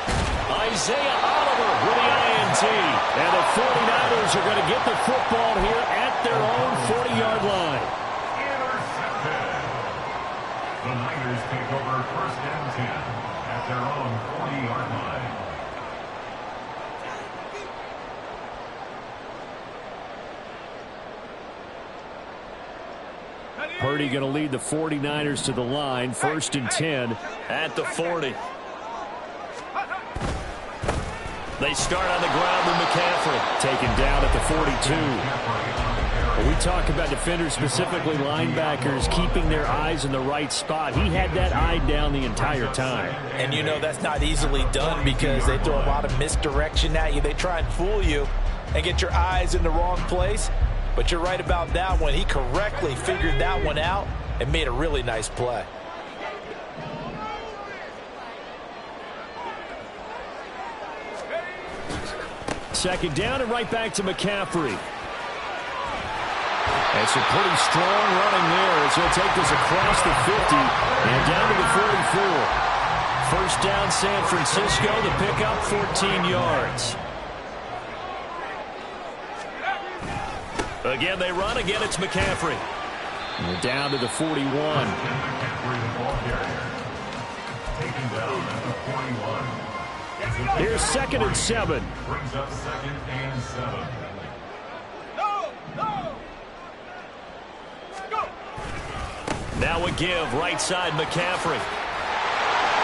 Isaiah Oliver with the INT. And the 49ers are going to get the football here at their own 40-yard line. Intercepted. The Niners take over 1st and 10 at their own 40-yard line. Purdy going to lead the 49ers to the line, 1st and 10 at the 40. They start on the ground with McCaffrey. Taken down at the 42. When we talk about defenders, specifically linebackers, keeping their eyes in the right spot. He had that eye down the entire time. And you know that's not easily done because they throw a lot of misdirection at you. They try and fool you and get your eyes in the wrong place. But you're right about that one. He correctly figured that one out and made a really nice play. Second down and right back to McCaffrey. And some pretty strong running there as he'll take this across the 50 and down to the 44. First down San Francisco, the pickup 14 yards. Again they run, again it's McCaffrey. And we're down to the 41. Taken down at the 41. Here's 2nd and 7. Brings up 2nd and 7. Now a give, right side McCaffrey.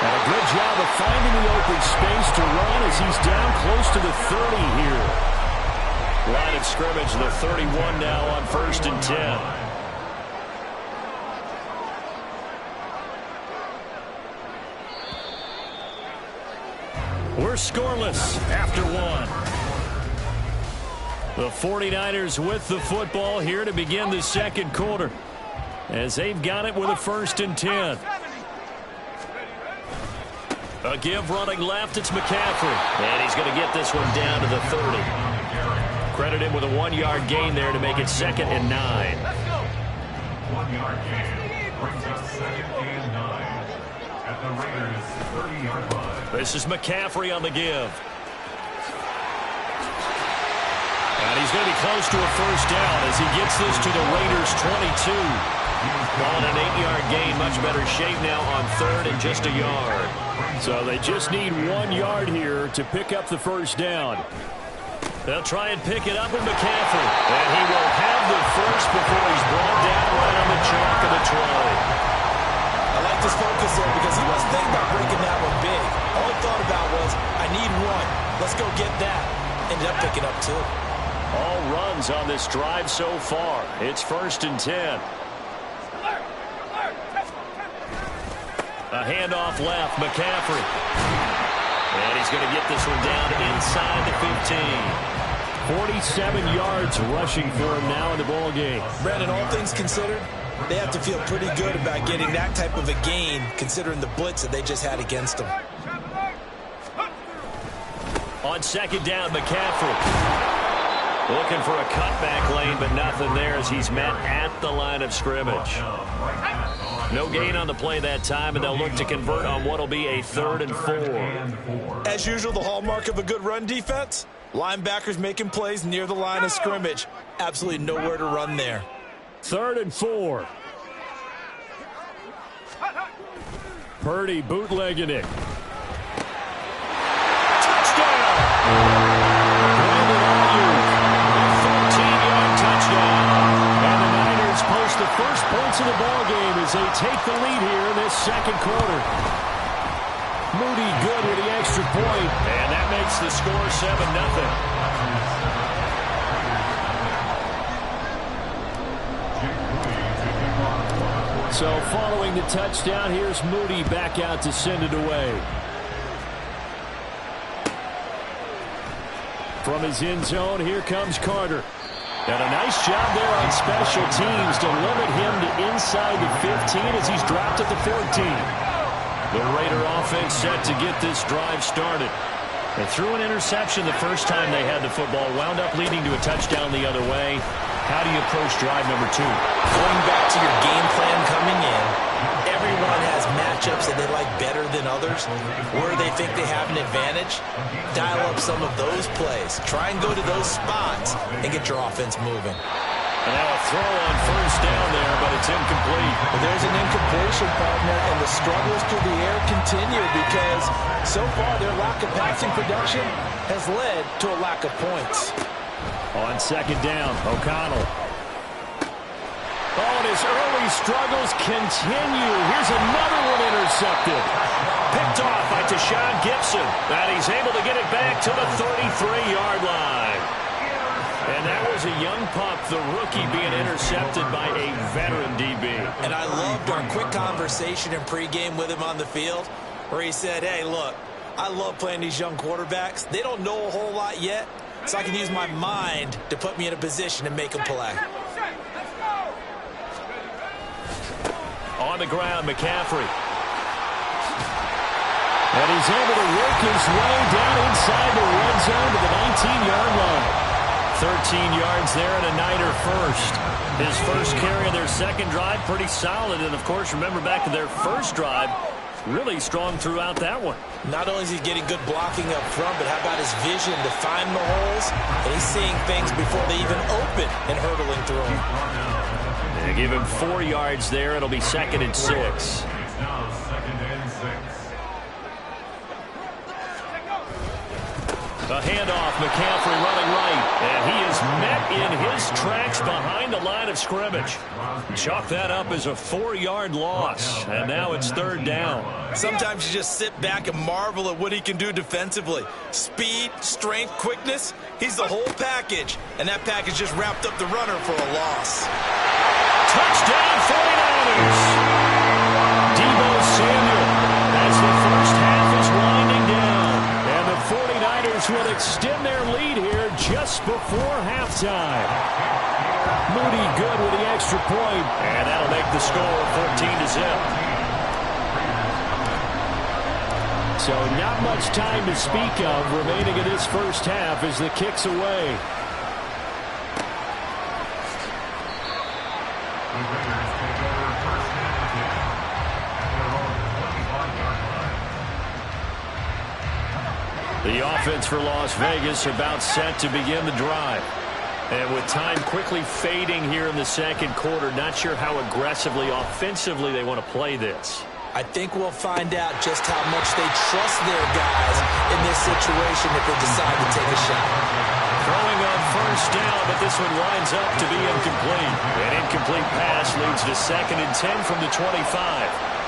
And a good job of finding the open space to run as he's down close to the 30 here. Line of scrimmage, the 31 now on 1st and 10. We're scoreless after one. The 49ers with the football here to begin the second quarter, as they've got it with a 1st and 10. A give running left, it's McCaffrey. And he's going to get this one down to the 30. Credit him with a 1-yard gain there to make it 2nd and 9. 1-yard gain brings up 2nd and 9 at the Raiders' 30-yard line. This is McCaffrey on the give. And he's going to be close to a 1st down as he gets this to the Raiders' 22. On an 8-yard gain, much better shape now on 3rd and just a yard. So they just need 1 yard here to pick up the 1st down. They'll try and pick it up with McCaffrey. And he will have the 1st before he's brought down right on the chalk of the 20. I like this focus there because he wasn't thinking about breaking that one big. All he thought about was, I need 1. Let's go get that. Ended up picking up 2. All runs on this drive so far. It's 1st and 10. A handoff left, McCaffrey. And he's going to get this one down inside the 15. 47 yards rushing for him now in the ball game. Brandon, all things considered, they have to feel pretty good about getting that type of a gain considering the blitz that they just had against them. On 2nd down, McCaffrey. Looking for a cutback lane, but nothing there as he's met at the line of scrimmage. No gain on the play that time, and they'll look to convert on what will be a 3rd and 4. As usual, the hallmark of a good run defense, linebackers making plays near the line of scrimmage. Absolutely nowhere to run there. 3rd and 4. Purdy bootlegging it. Touchdown! 13-yard touchdown. And the Niners post the first points of the ball game as they take the lead here in this second quarter. Moody good with the extra point, and that makes the score 7-0. So following the touchdown, here's Moody back out to send it away. From his end zone, here comes Carter. And a nice job there on special teams to limit him to inside the 15 as he's dropped at the 14. The Raider offense set to get this drive started. They threw an interception the first time they had the football, wound up leading to a touchdown the other way. How do you approach drive number 2? Going back to your game plan coming in, everyone has matchups that they like better than others, where they think they have an advantage. Dial up some of those plays. Try and go to those spots and get your offense moving. And now a throw on 1st down there, but it's incomplete. Well, there's an incompletion, partner, and the struggles through the air continue because so far their lack of passing production has led to a lack of points. On 2nd down, O'Connell. Oh, and his early struggles continue. Here's another one intercepted. Picked off by Tashawn Gibson. And he's able to get it back to the 33-yard line. And that was a young pup, the rookie, being intercepted by a veteran DB. And I loved our quick conversation in pregame with him on the field where he said, hey, look, I love playing these young quarterbacks. They don't know a whole lot yet, so I can use my mind to put me in a position to make a play. On the ground, McCaffrey. And he's able to work his way down inside the red zone to the 19-yard line. 13 yards there and a Niner first. His first carry of their second drive, pretty solid. And, of course, remember back to their first drive, really strong throughout that one. Not only is he getting good blocking up front, but how about his vision to find the holes? And he's seeing things before they even open and hurtling through them. They give him 4 yards there. It'll be 2nd and 6. It's now 2nd and 6. A handoff, McCaffrey running right, and he is met in his tracks behind the line of scrimmage. Chalk that up as a 4-yard loss, and now it's 3rd down. Sometimes you just sit back and marvel at what he can do defensively. Speed, strength, quickness, he's the whole package, and that package just wrapped up the runner for a loss. Touchdown 49ers! Deebo Samuel as the first half is winding down. And the 49ers will extend their lead here just before halftime. Moody good with the extra point, and that'll make the score 14-0. So not much time to speak of remaining in this first half as the kick's away. The offense for Las Vegas about set to begin the drive. And with time quickly fading here in the second quarter, not sure how aggressively, offensively they want to play this. I think we'll find out just how much they trust their guys in this situation if they decide to take a shot. Throwing on first down, but this one winds up to be incomplete. An incomplete pass leads to 2nd and 10 from the 25.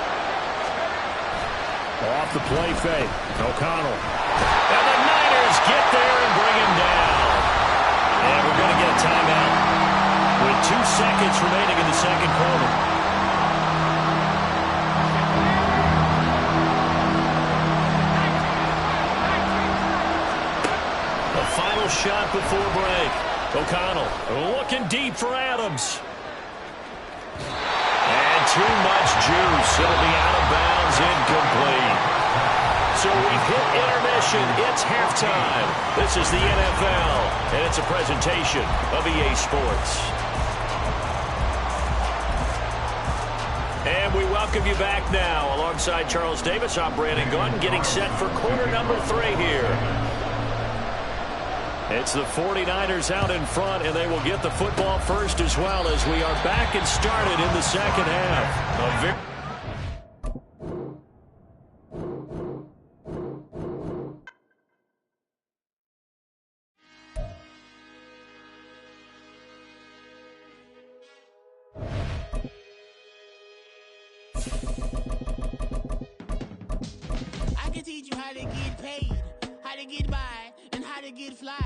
Off the play fake, O'Connell. And the Niners get there and bring him down. And we're going to get a timeout with 2 seconds remaining in the second quarter. The final shot before break. O'Connell looking deep for Adams. And too much juice. It'll be out of bounds, incomplete. So we've hit intermission. It's halftime. This is the NFL, and it's a presentation of EA Sports. And we welcome you back now. Alongside Charles Davis, I'm Brandon Gunn, getting set for quarter number 3 here. It's the 49ers out in front, and they will get the football first as well as we are back and started in the second half. I can teach you how to get paid, how to get by, and how to get fly.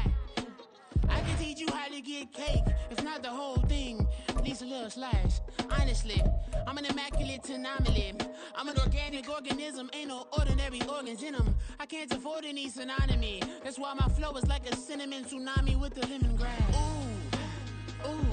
I can teach you how to get cake, if not the whole thing, at least a little slice. Honestly, I'm an immaculate anomaly. I'm an organic organism, ain't no ordinary organs in them. I can't afford any synonymy. That's why my flow is like a cinnamon tsunami with the lemongrass. Ooh, ooh.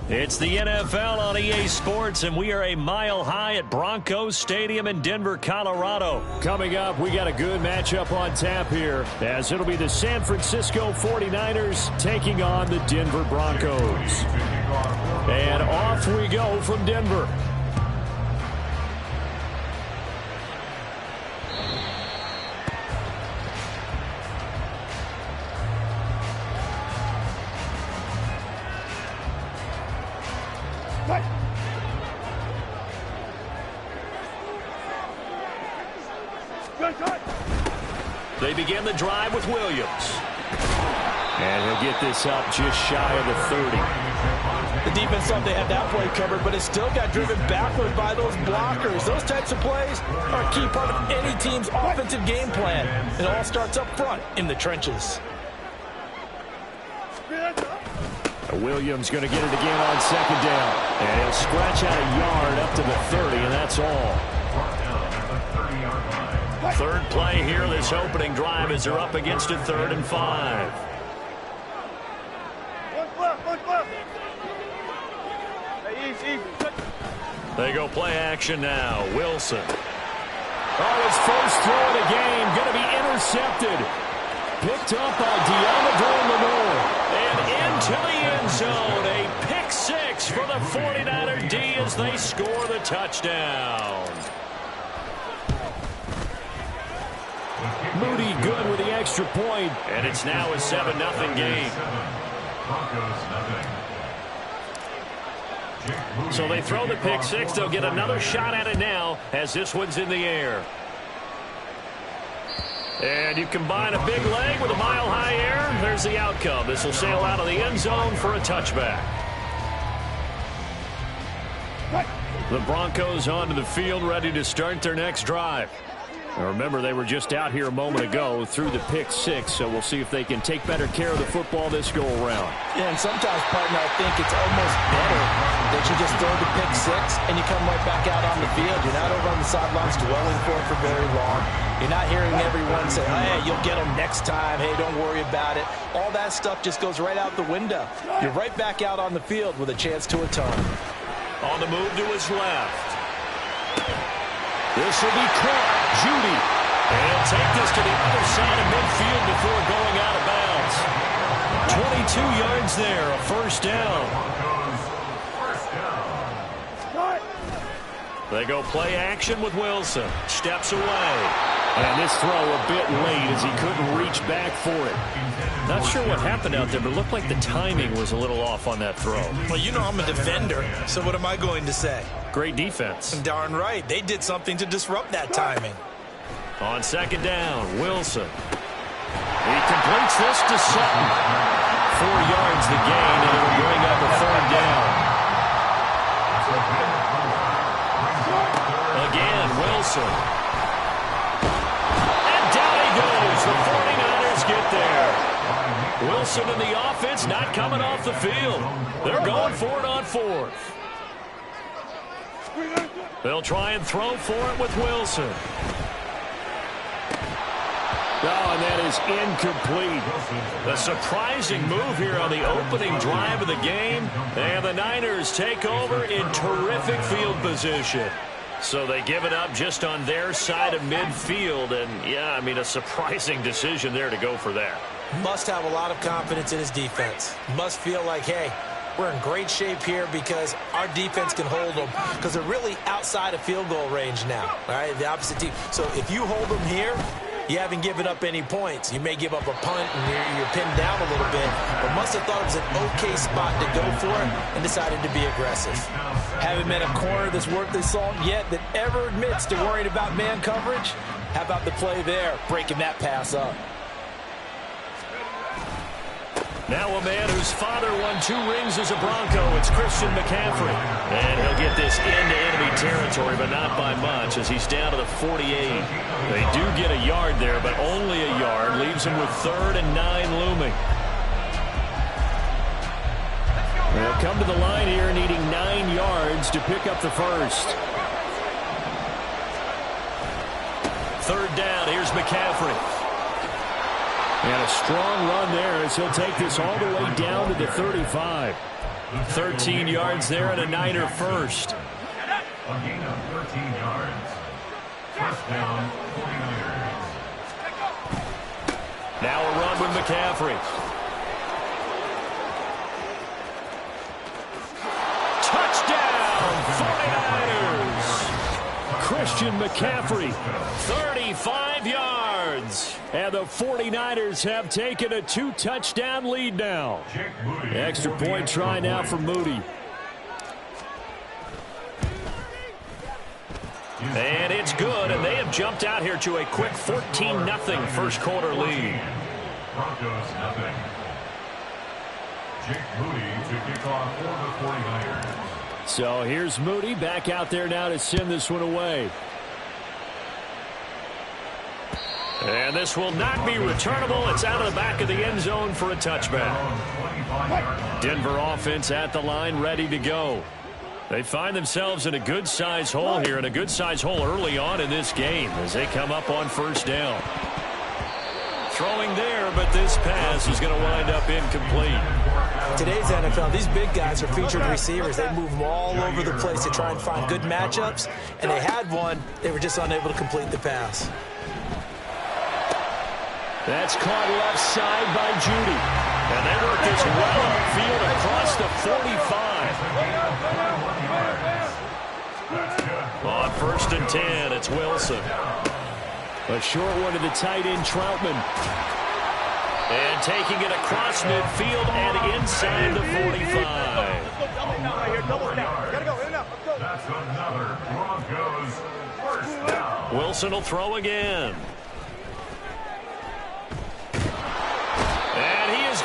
It's the NFL on EA Sports, and we are a mile high at Broncos Stadium in Denver, Colorado. Coming up, we got a good matchup on tap here, as it'll be the San Francisco 49ers taking on the Denver Broncos. And off we go from Denver. They begin the drive with Williams. And he'll get this up just shy of the 30. The defense thought they had that play covered, but it still got driven backward by those blockers. Those types of plays are a key part of any team's offensive game plan. It all starts up front in the trenches. Williams going to get it again on second down. And he'll scratch out a yard up to the 30, and that's all. Third play here, this opening drive, as they're up against a 3rd and 5. They go play action now. Wilson. Oh, his first throw of the game going to be intercepted. Picked up by Deommodore Lenoir. And into the end zone. A pick 6 for the 49er D as they score the touchdown. Moody good with the extra point, and it's now a 7-0 game. So they throw the pick 6. They'll get another shot at it now as this one's in the air. And you combine a big leg with a mile-high air, there's the outcome. This will sail out of the end zone for a touchback. The Broncos onto the field, ready to start their next drive. Now remember, they were just out here a moment ago through the pick six, so we'll see if they can take better care of the football this go-around. Yeah, and sometimes, partner, I think it's almost better that you just throw the pick six and you come right back out on the field. You're not over on the sidelines dwelling for it for very long. You're not hearing everyone say, hey, you'll get them next time. Hey, don't worry about it. All that stuff just goes right out the window. You're right back out on the field with a chance to atone. On the move to his left. This will be caught. Judy. And he'll take this to the other side of midfield before going out of bounds. 22 yards there, a first down. They go play action with Wilson. Steps away. And this throw a bit late as he couldn't reach back for it. Not sure what happened out there, but it looked like the timing was a little off on that throw. Well, you know I'm a defender, so what am I going to say? Great defense. Darn right. They did something to disrupt that timing. On second down, Wilson. He completes this to Sutton. 4 yards the gain, and it'll bring up a third down. Again, Wilson. And down he goes. The 49ers get there. Wilson and the offense not coming off the field. They're going for it on fourth. They'll try and throw for it with Wilson. Oh, and that is incomplete. A surprising move here on the opening drive of the game. And the Niners take over in terrific field position. So they give it up just on their side of midfield. And, yeah, I mean, a surprising decision there to go for that. Must have a lot of confidence in his defense. Must feel like, hey, we're in great shape here because our defense can hold them because they're really outside of field goal range now, all right, the opposite team. So if you hold them here, you haven't given up any points. You may give up a punt and you're pinned down a little bit, but must have thought it was an okay spot to go for it and decided to be aggressive. Haven't met a corner that's worth his salt yet that ever admits to worrying about man coverage. How about the play there, breaking that pass up? Now a man whose father won 2 rings as a Bronco. It's Christian McCaffrey. And he'll get this into enemy territory, but not by much as he's down to the 48. They do get a yard there, but only a yard. Leaves him with 3rd and 9 looming. They'll come to the line here needing 9 yards to pick up the first. 3rd down. Here's McCaffrey. And a strong run there as he'll take this all the way down to the 35. 13 yards there and a Niner first. A gain of 13 yards. First down, 49ers. Now a run with McCaffrey. Touchdown, 49ers! Christian McCaffrey, 35 yards. And the 49ers have taken a 2-touchdown lead now. Extra point try now for Moody. And it's good, and they have jumped out here to a quick 14-0 first quarter lead. Broncos nothing. Jake Moody to kick off for the 49ers. So here's Moody back out there now to send this one away. And this will not be returnable. It's out of the back of the end zone for a touchback. Denver offense at the line, ready to go. They find themselves in a good-sized hole here, and a good-sized hole early on in this game as they come up on first down. Throwing there, but this pass is going to wind up incomplete. Today's NFL, these big guys are featured receivers. They move them all over the place to try and find good matchups, and they had one. They were just unable to complete the pass. That's caught left side by Judy. And they work this well upfield across the 45. On 1st and 10, it's Wilson. A short one to the tight end, Troutman. And taking it across midfield and inside the 45. That's another Broncos first down. Wilson will throw again.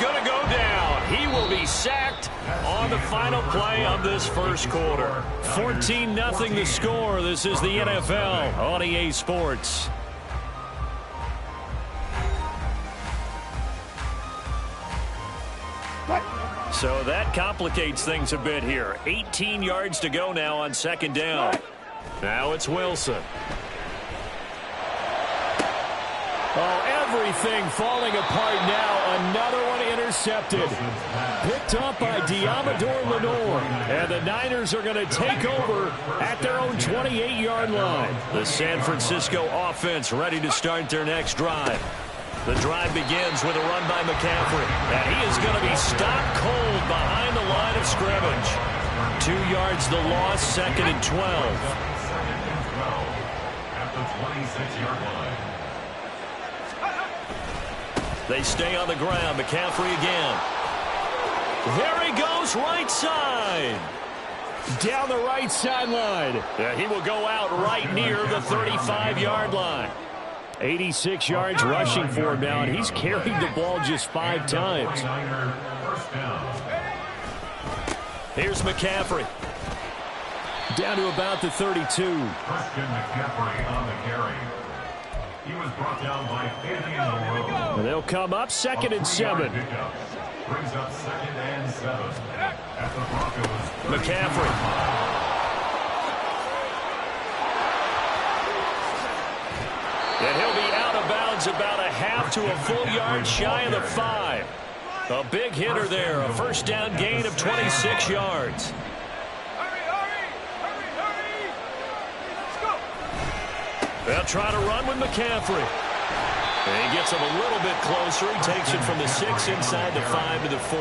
going to go down. He will be sacked on the final play of this first quarter. 14-0 the score. This is the NFL on EA Sports. So that complicates things a bit here. 18 yards to go now on second down. Now it's Wilson. Oh, everything falling apart now. Another one intercepted. Picked up by Demigod Build. And the Niners are going to take over at their own 28-yard line. The San Francisco offense ready to start their next drive. The drive begins with a run by McCaffrey. And he is going to be stopped cold behind the line of scrimmage. 2 yards the loss, second and 12. At the 26-yard line. They stay on the ground. McCaffrey again. There he goes, right side. Down the right sideline. Yeah, he will go out right near the 35-yard line. 86 yards rushing for him now, and he's carried the ball just 5 times. Here's McCaffrey. Down to about the 32. Christian McCaffrey on the carry. He was brought down by Fabian Moreau. They'll come up second and 7. Brings up second and 7. At the Broncos. McCaffrey. And he'll be out of bounds about a half to a full yard shy of the 5. A big hitter there. A first down gain of 26 yards. They'll try to run with McCaffrey. And he gets him a little bit closer. He takes it from the 6 inside the 5 to the 4.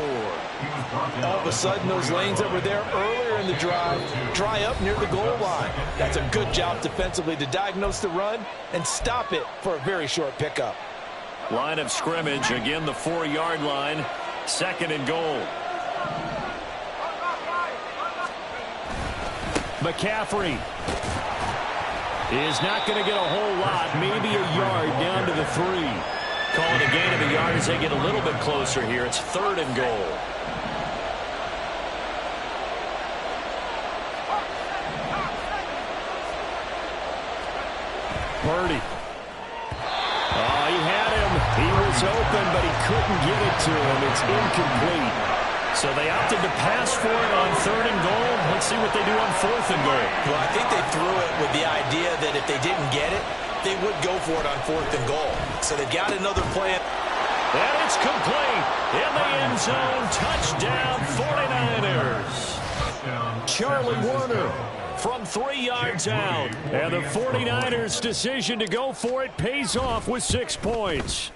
All of a sudden, those lanes that were there earlier in the drive dry up near the goal line. That's a good job defensively to diagnose the run and stop it for a very short pickup. Line of scrimmage, again the 4-yard line. Second and goal. McCaffrey is not going to get a whole lot, maybe a yard down to the 3. Call it a gain of a yard as they get a little bit closer here. It's third and goal. Purdy. Oh, he had him. He was open, but he couldn't get it to him. It's incomplete. So they opted to pass for it on third and goal. Let's see what they do on fourth and goal. Well, I think they threw it with the idea that if they didn't get it, they would go for it on fourth and goal. So they've got another plan. And it's complete. In the end zone. Touchdown 49ers. Charlie Warner from 3 yards out. And the 49ers' decision to go for it pays off with 6 points.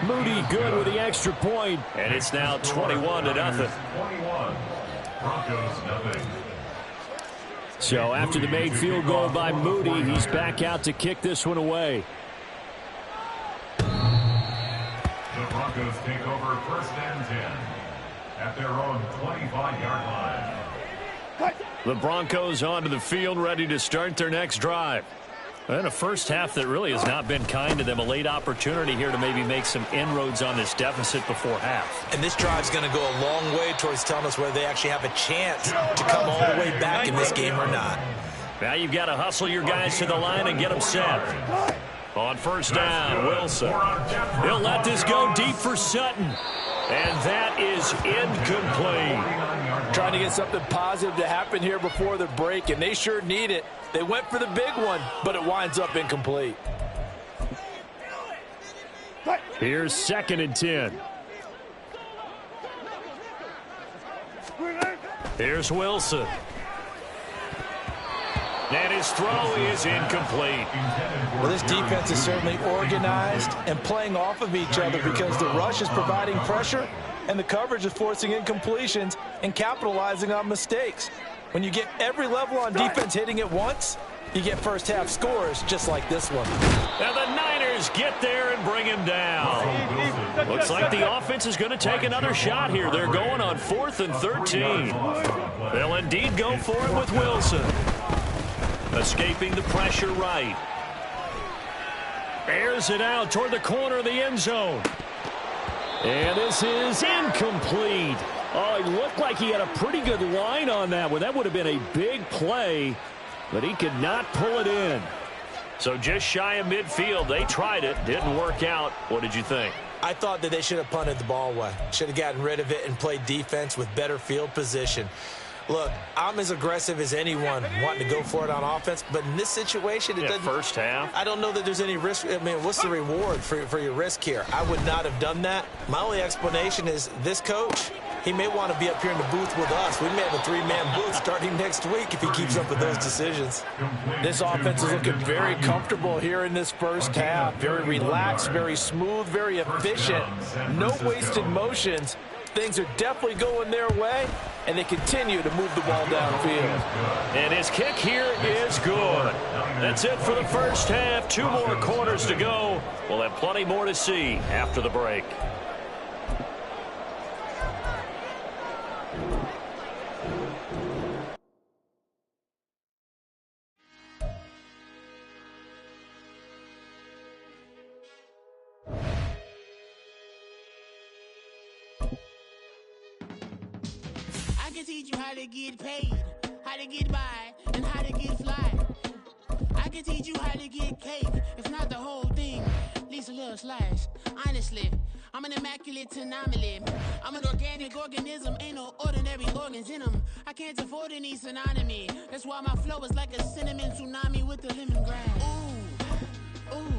Moody good with the extra point, and it's now 21-0. 21. Broncos nothing. So after the made field goal by Moody, he's back out to kick this one away. The Broncos take over first and 10 at their own 25-yard line. The Broncos onto the field, ready to start their next drive. And a first half that really has not been kind to them. A late opportunity here to maybe make some inroads on this deficit before half. And this drive's going to go a long way towards telling us whether they actually have a chance to come all the way back in this game or not. Now you've got to hustle your guys to the line and get them set. On first down, Wilson. He'll let this go deep for Sutton. And that is incomplete. Trying to get something positive to happen here before the break, and they sure need it. They went for the big one, but it winds up incomplete. Here's second and 10. Here's Wilson. And his throw is incomplete. Well, this defense is certainly organized and playing off of each other because the rush is providing pressure and the coverage is forcing incompletions and capitalizing on mistakes. When you get every level on defense hitting at once, you get first half scores just like this one. And the Niners get there and bring him down. Looks like the offense is going to take another shot here. They're going on 4th and 13. They'll indeed go for it with Wilson. Escaping the pressure right. Airs it out toward the corner of the end zone. And this is incomplete. Oh, it looked like he had a pretty good line on that one. That would have been a big play, but he could not pull it in. So just shy of midfield. They tried it. Didn't work out. What did you think? I thought that they should have punted the ball away. Should have gotten rid of it and played defense with better field position. Look, I'm as aggressive as anyone wanting to go for it on offense, but in this situation, it doesn't. First half. I don't know that there's any risk. I mean, what's the reward for your risk here? I would not have done that. My only explanation is this coach, he may want to be up here in the booth with us. We may have a three-man booth starting next week if he keeps up with those decisions. This offense is looking very comfortable here in this first half. Very relaxed, very smooth, very efficient. No wasted motions. Things are definitely going their way, and they continue to move the ball downfield. And his kick here is good. That's it for the first half. 2 more quarters to go. We'll have plenty more to see after the break. Teach you how to get paid, how to get by, and how to get fly. I can teach you how to get cake, if not the whole thing, at least a little slice. Honestly, I'm an immaculate anomaly. I'm an organic organism, ain't no ordinary organs in them. I can't afford any synonymy. That's why my flow is like a cinnamon tsunami with the lemongrass. Ooh, ooh,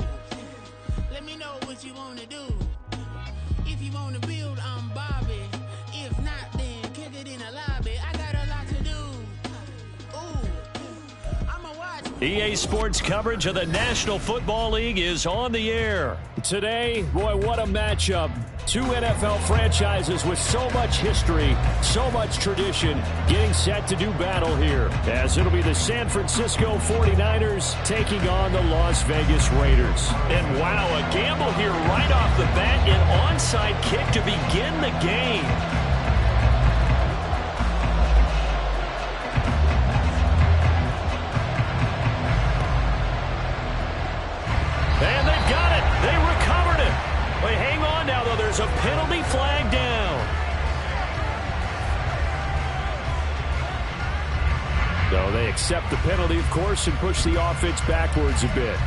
let me know what you wanna do. If you wanna build, I'm Bobby. If not, then kick it in a lobby. I got a lot to do. Ooh, I'ma watch. EA Sports coverage of the National Football League is on the air. Today, boy, what a matchup. 2 NFL franchises with so much history, so much tradition, getting set to do battle here. As it'll be the San Francisco 49ers taking on the Las Vegas Raiders. And wow, a gamble here right off the bat, an onside kick to begin the game. And they've got it. They recovered it. Wait, hang on now, though. There's a penalty flag down. So they accept the penalty, of course, and push the offense backwards a bit.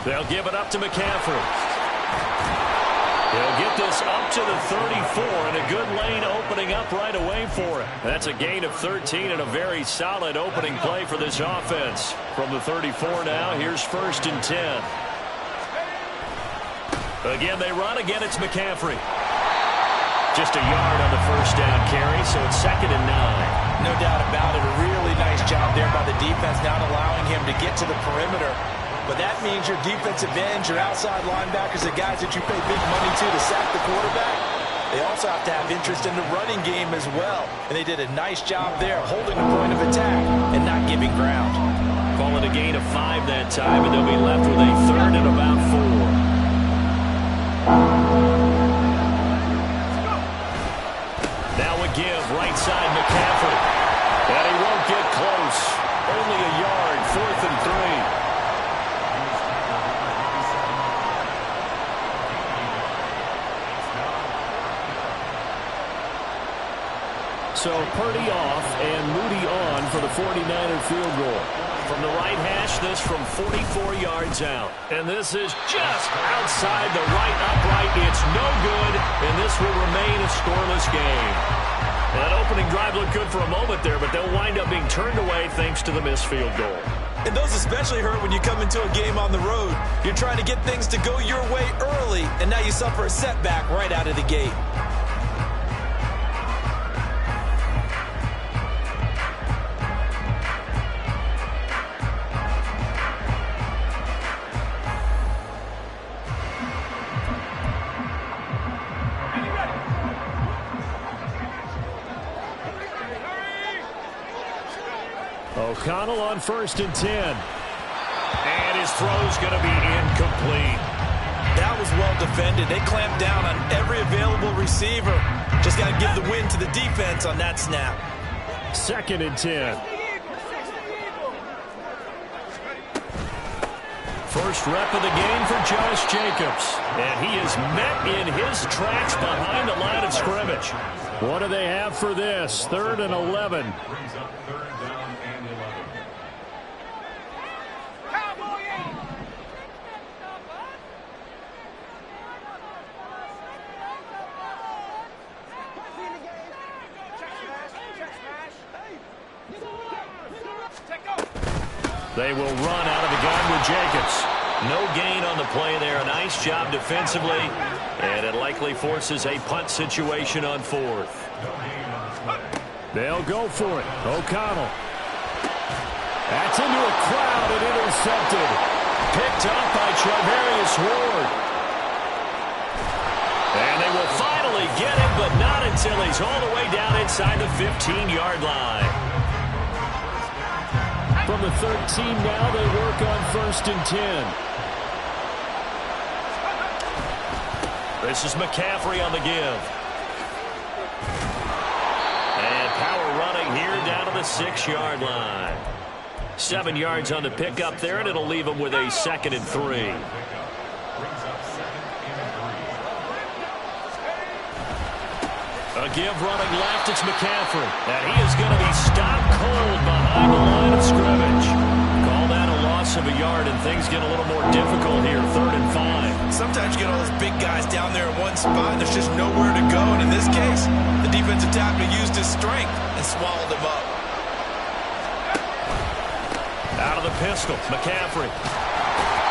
They'll give it up to McCaffrey. They'll get this up to the 34, and a good lane opening up right away for it. That's a gain of 13 and a very solid opening play for this offense. From the 34 now, here's 1st and 10. Again, they run. Again, it's McCaffrey. Just a yard on the first down carry, so it's 2nd and 9. No doubt about it. A really nice job there by the defense, not allowing him to get to the perimeter. But that means your defensive ends, your outside linebackers, the guys that you pay big money to sack the quarterback, they also have to have interest in the running game as well. And they did a nice job there, holding the point of attack and not giving ground. Calling a gain of 5 that time, and they'll be left with a 3rd and about 4. Now a give, right side McCaffrey. And he won't get close. Only a yard, 4th and 3. So Purdy off and Moody on for the 49er field goal. From the right hash, this from 44 yards out. And this is just outside the right upright. It's no good, and this will remain a scoreless game. That opening drive looked good for a moment there, but they'll wind up being turned away thanks to the missed field goal. And those especially hurt when you come into a game on the road. You're trying to get things to go your way early, and now you suffer a setback right out of the gate. O'Connell on 1st and 10. And his throw's going to be incomplete. That was well defended. They clamped down on every available receiver. Just got to give the win to the defense on that snap. 2nd and 10. First rep of the game for Josh Jacobs. And he is met in his tracks behind the line of scrimmage. What do they have for this? 3rd and 11. Brings up 3rd down and 11. They will run out of the gun with Jacobs. No gain on the play there. A nice job defensively. And it likely forces a punt situation on 4th. They'll go for it. O'Connell. That's into a crowd and intercepted. Picked up by Charvarius Ward. And they will finally get him, but not until he's all the way down inside the 15-yard line. From the 13 now, they work on 1st and 10. This is McCaffrey on the give. And power running here down to the 6-yard line. 7 yards on the pickup there, and it'll leave them with a 2nd and 3. A give running left, it's McCaffrey. And he is going to be stopped cold behind the line of scrimmage. Call that a loss of a yard, and things get a little more difficult here, 3rd and 5. Sometimes you get all those big guys down there in one spot, and there's just nowhere to go. And in this case, the defensive tackle used his strength and swallowed him up. Out of the pistol, McCaffrey.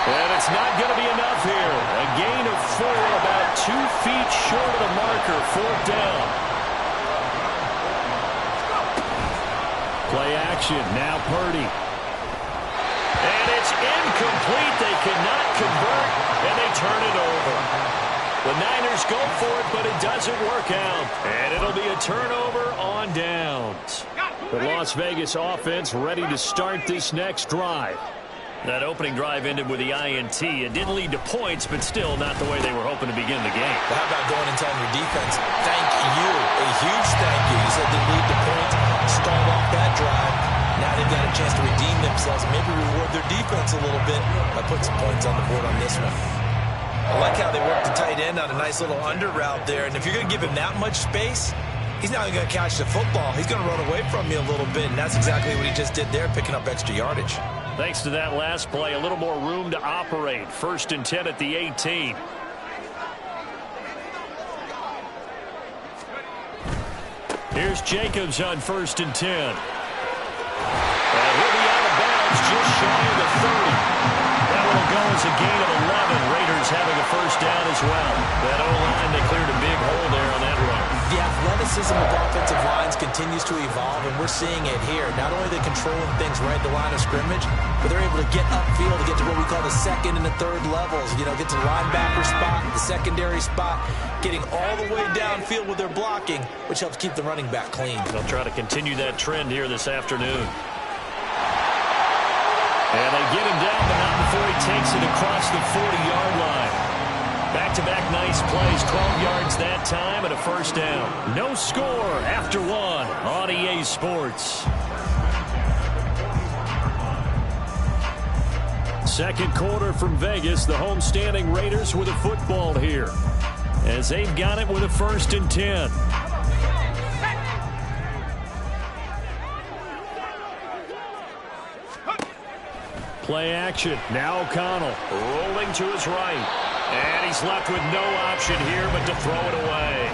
And it's not going to be enough here. A gain of 4, about 2 feet short of the marker, 4th down. Play action, now Purdy. And it's incomplete. They cannot convert, and they turn it over. The Niners go for it, but it doesn't work out. And it'll be a turnover on downs. The Las Vegas offense ready to start this next drive. That opening drive ended with the INT. It didn't lead to points, but still not the way they were hoping to begin the game. Well, how about going and telling your defense, thank you, a huge thank you. You said they lead to points, start off that drive. Now they've got a chance to redeem themselves, maybe reward their defense a little bit by putting some points on the board on this one. I like how they worked the tight end on a nice little under route there. And if you're going to give him that much space, he's not going to catch the football. He's going to run away from you a little bit, and that's exactly what he just did there, picking up extra yardage. Thanks to that last play, a little more room to operate. 1st and 10 at the 18. Here's Jacobs on 1st and 10. And he'll be out of bounds just shy of the 30. That will go as a gain of 11. Raiders having a 1st down as well. That O-line, they cleared a big hole there on that run. The athleticism of offensive lines continues to evolve, and we're seeing it here. Not only are they controlling things right at the line of scrimmage, but they're able to get upfield to get to what we call the 2nd and the 3rd levels. You know, get to the linebacker spot, the secondary spot, getting all the way downfield with their blocking, which helps keep the running back clean. They'll try to continue that trend here this afternoon. And they get him down, but not before he takes it across the 40-yard line. Back-to-back nice plays, 12 yards that time, and a 1st down. No score after 1 on EA Sports. 2nd quarter from Vegas, the homestanding Raiders with a football here, as they've got it with a 1st and 10. Play action. Now O'Connell rolling to his right. And he's left with no option here but to throw it away.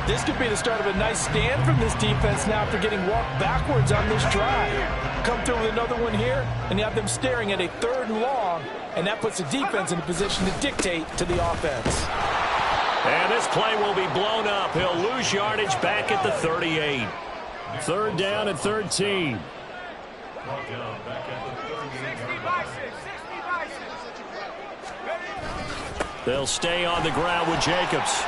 This could be the start of a nice stand from this defense now after getting walked backwards on this drive. Come through with another one here, and you have them staring at a 3rd and long, and that puts the defense in a position to dictate to the offense. And this play will be blown up. He'll lose yardage back at the 38. 3rd down and 13. They'll stay on the ground with Jacobs.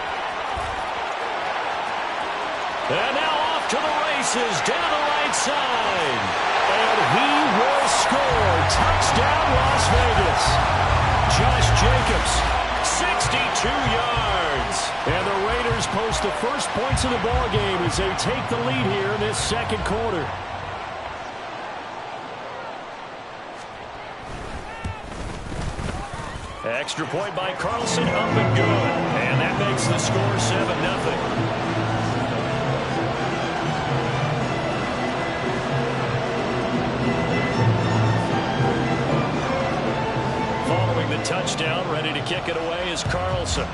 And now off to the races down the right side. And he will score. Touchdown, Las Vegas. Josh Jacobs yards. And the Raiders post the first points of the ball game as they take the lead here in this second quarter. Extra point by Carlson, up and good. And that makes the score 7-0. The touchdown, ready to kick it away is Carlson.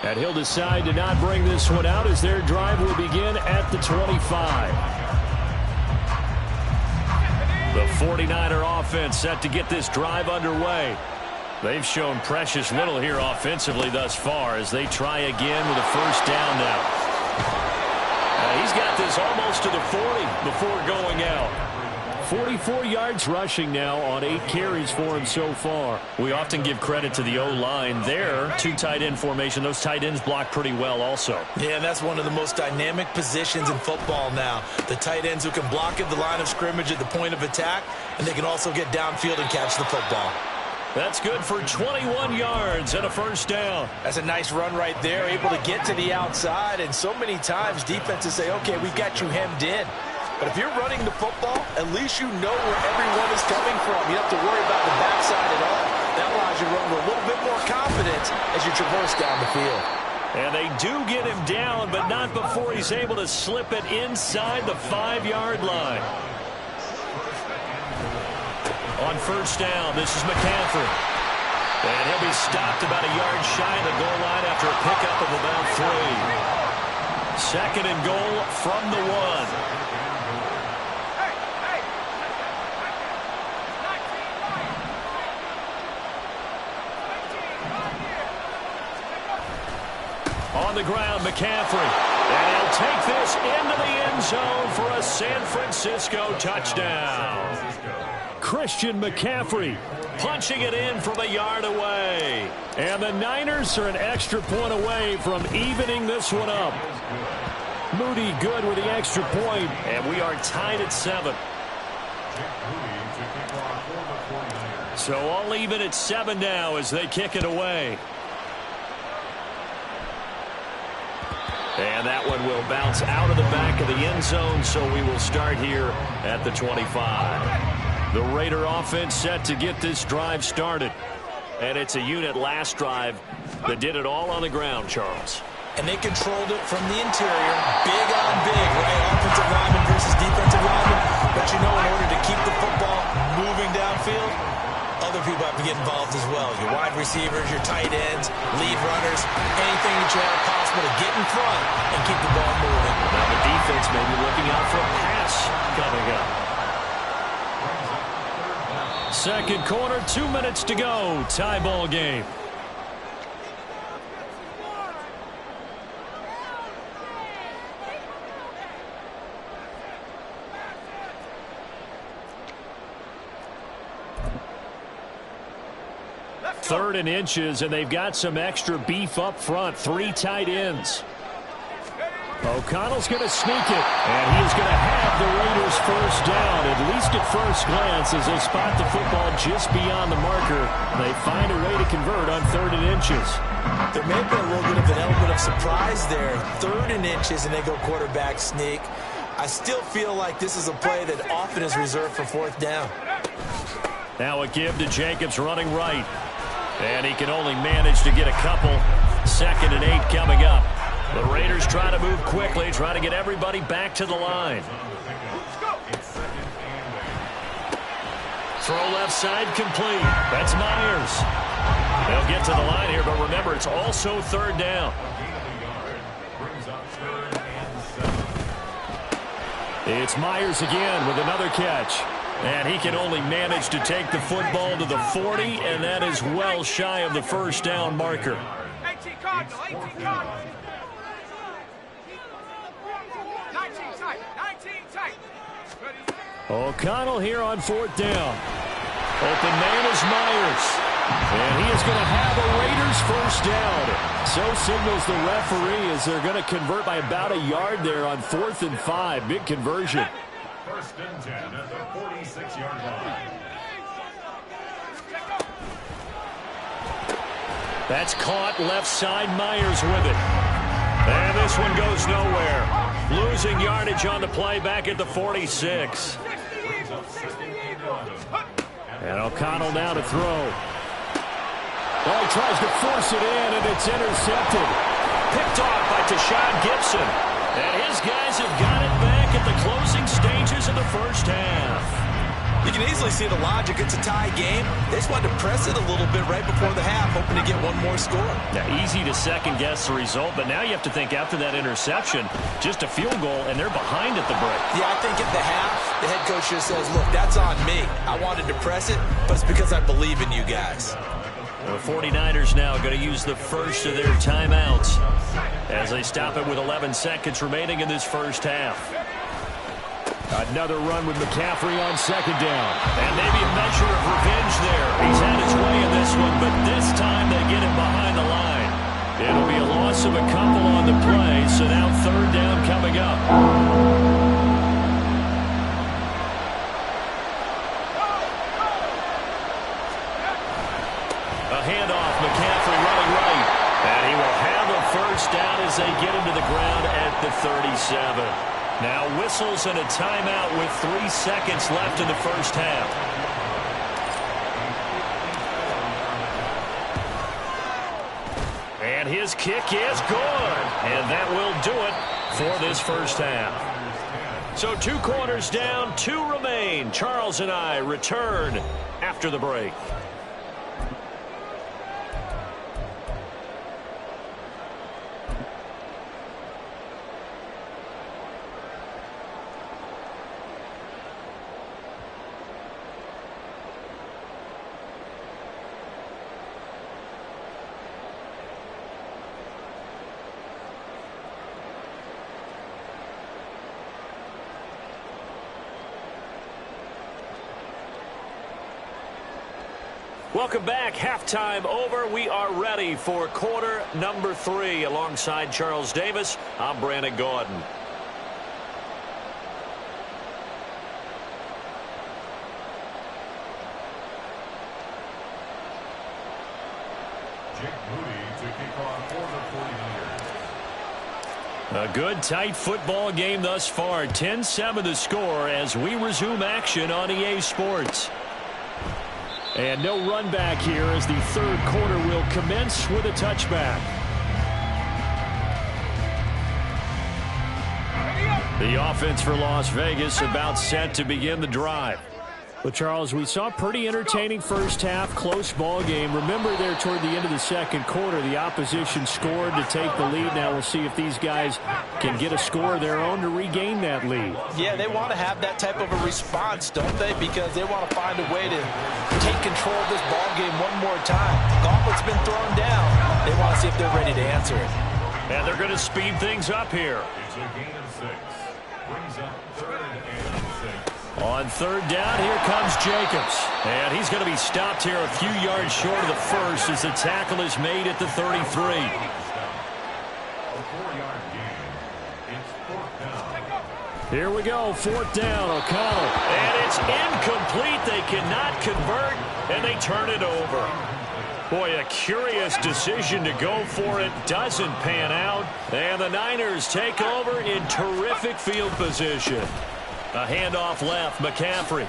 And he'll decide to not bring this one out as their drive will begin at the 25. The 49er offense set to get this drive underway. They've shown precious little here offensively thus far as they try again with a first down now. He's got this almost to the 40 before going out. 44 yards rushing now on 8 carries for him so far. We often give credit to the O-line there. 2 tight end formation. Those tight ends block pretty well also. Yeah, and that's one of the most dynamic positions in football now. The tight ends who can block at the line of scrimmage at the point of attack, and they can also get downfield and catch the football. That's good for 21 yards and a first down. That's a nice run right there, able to get to the outside, and so many times defenses say, okay, we've got you hemmed in. But if you're running the football, at least you know where everyone is coming from. You don't have to worry about the backside at all. That allows you to run with a little bit more confidence as you traverse down the field. And they do get him down, but not before he's able to slip it inside the 5-yard line. On first down, this is McCaffrey. And he'll be stopped about a yard shy of the goal line after a pickup of about 3. Second and goal from the 1. On the ground, McCaffrey. And he'll take this into the end zone for a San Francisco touchdown. Christian McCaffrey punching it in from a yard away. And the Niners are an extra point away from evening this one up. Moody good with the extra point, and we are tied at 7. So all even at 7 now as they kick it away. And that one will bounce out of the back of the end zone, so we will start here at the 25. The Raider offense set to get this drive started. And it's a unit last drive that did it all on the ground, Charles. And they controlled it from the interior, big on big, right? Offensive lineman versus defensive lineman. But you know, in order to keep the football moving downfield, other people have to get involved as well. Your wide receivers, your tight ends, lead runners, anything that you have possible to get in front and keep the ball moving. Now the defense may be looking out for a pass coming up. Second quarter, 2 minutes to go. Tie ball game. Third and inches, and they've got some extra beef up front. 3 tight ends. O'Connell's going to sneak it, and he's going to have the Raiders first down, at least at first glance, as they spot the football just beyond the marker. They find a way to convert on 3rd and inches. There may have been a little bit of an element of surprise there. 3rd and inches, and they go quarterback sneak. I still feel like this is a play that often is reserved for 4th down. Now a give to Jacobs running right. And he can only manage to get a couple. 2nd and 8 coming up. The Raiders try to move quickly, try to get everybody back to the line. Throw left side complete. That's Myers. They'll get to the line here, but remember, it's also 3rd down. It's Myers again with another catch. And he can only manage to take the football to the 40, and that is well shy of the first down marker. 18 Cardinal, 18 Cardinal. 19 tight, 19 tight. O'Connell here on 4th down. Open man is Myers. And he is going to have a Raiders first down. So signals the referee as they're going to convert by about a yard there on 4th and 5. Big conversion. First and 10 at the 46-yard line. That's caught left side. Myers with it. And this one goes nowhere. Losing yardage on the play back at the 46. And O'Connell now to throw. Oh, he tries to force it in, and it's intercepted. Picked off by Tashawn Gibson. And his guys have got it back at the closing stages of the first half. You can easily see the logic. It's a tie game. They just wanted to press it a little bit right before the half, hoping to get one more score. Yeah, easy to second-guess the result, but now you have to think after that interception, just a field goal, and they're behind at the break. Yeah, I think at the half, the head coach just says, look, that's on me. I wanted to press it, but it's because I believe in you guys. The 49ers now going to use the first of their timeouts as they stop it with 11 seconds remaining in this first half. Another run with McCaffrey on second down. And maybe a measure of revenge there. He's had his way in this one, but this time they get him behind the line. It'll be a loss of a couple on the play, so now third down coming up. A handoff, McCaffrey running right. And he will have a first down as they get him to the ground at the 37. Now whistles and a timeout with 3 seconds left in the first half. And his kick is good. And that will do it for this first half. So 2 quarters down, 2 remain. Charles and I return after the break. Welcome back. Halftime over. We are ready for quarter number 3. Alongside Charles Davis, I'm Brandon Gordon. Jake Moody to kick off for the 49ers. A good, tight football game thus far. 10-7 the score as we resume action on EA Sports. And no run back here as the third quarter will commence with a touchback. The offense for Las Vegas about set to begin the drive. Well, Charles, we saw a pretty entertaining first half, close ball game. Remember there toward the end of the second quarter, the opposition scored to take the lead. Now we'll see if these guys can get a score of their own to regain that lead. Yeah, they want to have that type of a response, don't they? Because they want to find a way to take control of this ball game one more time. Gauntlet's been thrown down. They want to see if they're ready to answer it. And they're going to speed things up here. It's a gain of 6. Brings up 3rd and 6. On third down, here comes Jacobs. And he's going to be stopped here a few yards short of the first as the tackle is made at the 33. A 4-yard gain. It's 4th down. Here we go, 4th down, O'Connell. And it's incomplete. They cannot convert, and they turn it over. Boy, a curious decision to go for it. Doesn't pan out. And the Niners take over in terrific field position. A handoff left, McCaffrey.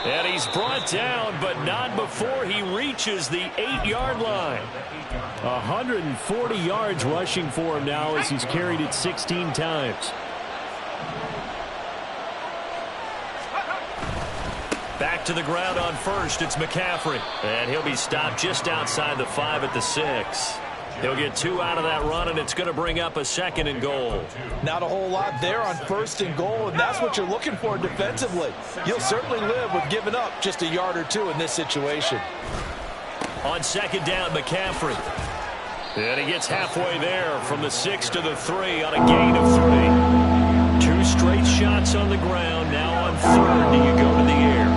And he's brought down, but not before he reaches the 8-yard line. 140 yards rushing for him now as he's carried it 16 times. Back to the ground on first, it's McCaffrey. And he'll be stopped just outside the 5 at the 6. He'll get 2 out of that run, and it's going to bring up a 2nd and goal. Not a whole lot there on 1st and goal, and that's what you're looking for defensively. You'll certainly live with giving up just a yard or 2 in this situation. On 2nd down, McCaffrey. And he gets halfway there from the 6 to the 3 on a gain of 3. 2 straight shots on the ground. Now on 3rd, do you go to the air?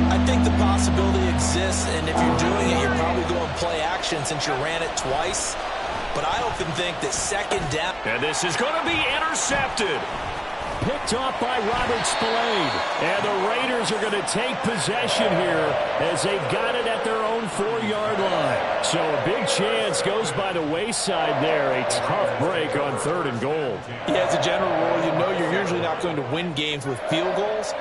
I think the possibility exists, and if you're doing it, you're probably going play action since you ran it twice. But I often think that 2nd down. And this is going to be intercepted. picked off by Robert Spillane. And the Raiders are going to take possession here as they've got it at their own 4-yard line. So a big chance goes by the wayside there. A tough break on 3rd and goal. Yeah, as a general rule, you know you're usually not going to win games with field goals.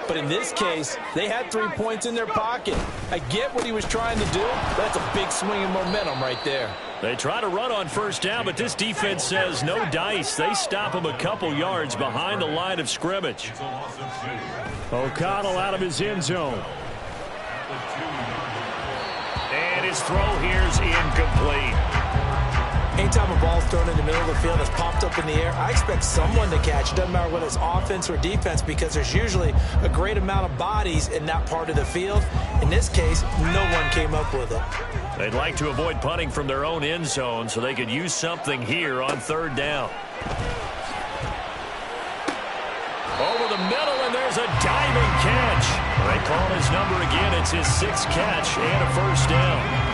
But in this case, they had 3 points in their pocket. I get what he was trying to do. That's a big swing of momentum right there. They try to run on 1st down, but this defense says no dice. They stop him a couple yards behind the line of scrimmage. O'Connell out of his end zone. And his throw here is incomplete. Anytime a ball's thrown in the middle of the field that's popped up in the air, I expect someone to catch. It doesn't matter whether it's offense or defense, because there's usually a great amount of bodies in that part of the field. In this case, no one came up with it. They'd like to avoid punting from their own end zone so they could use something here on 3rd down. Over the middle, and there's a diving catch. They call his number again. It's his 6th catch and a 1st down.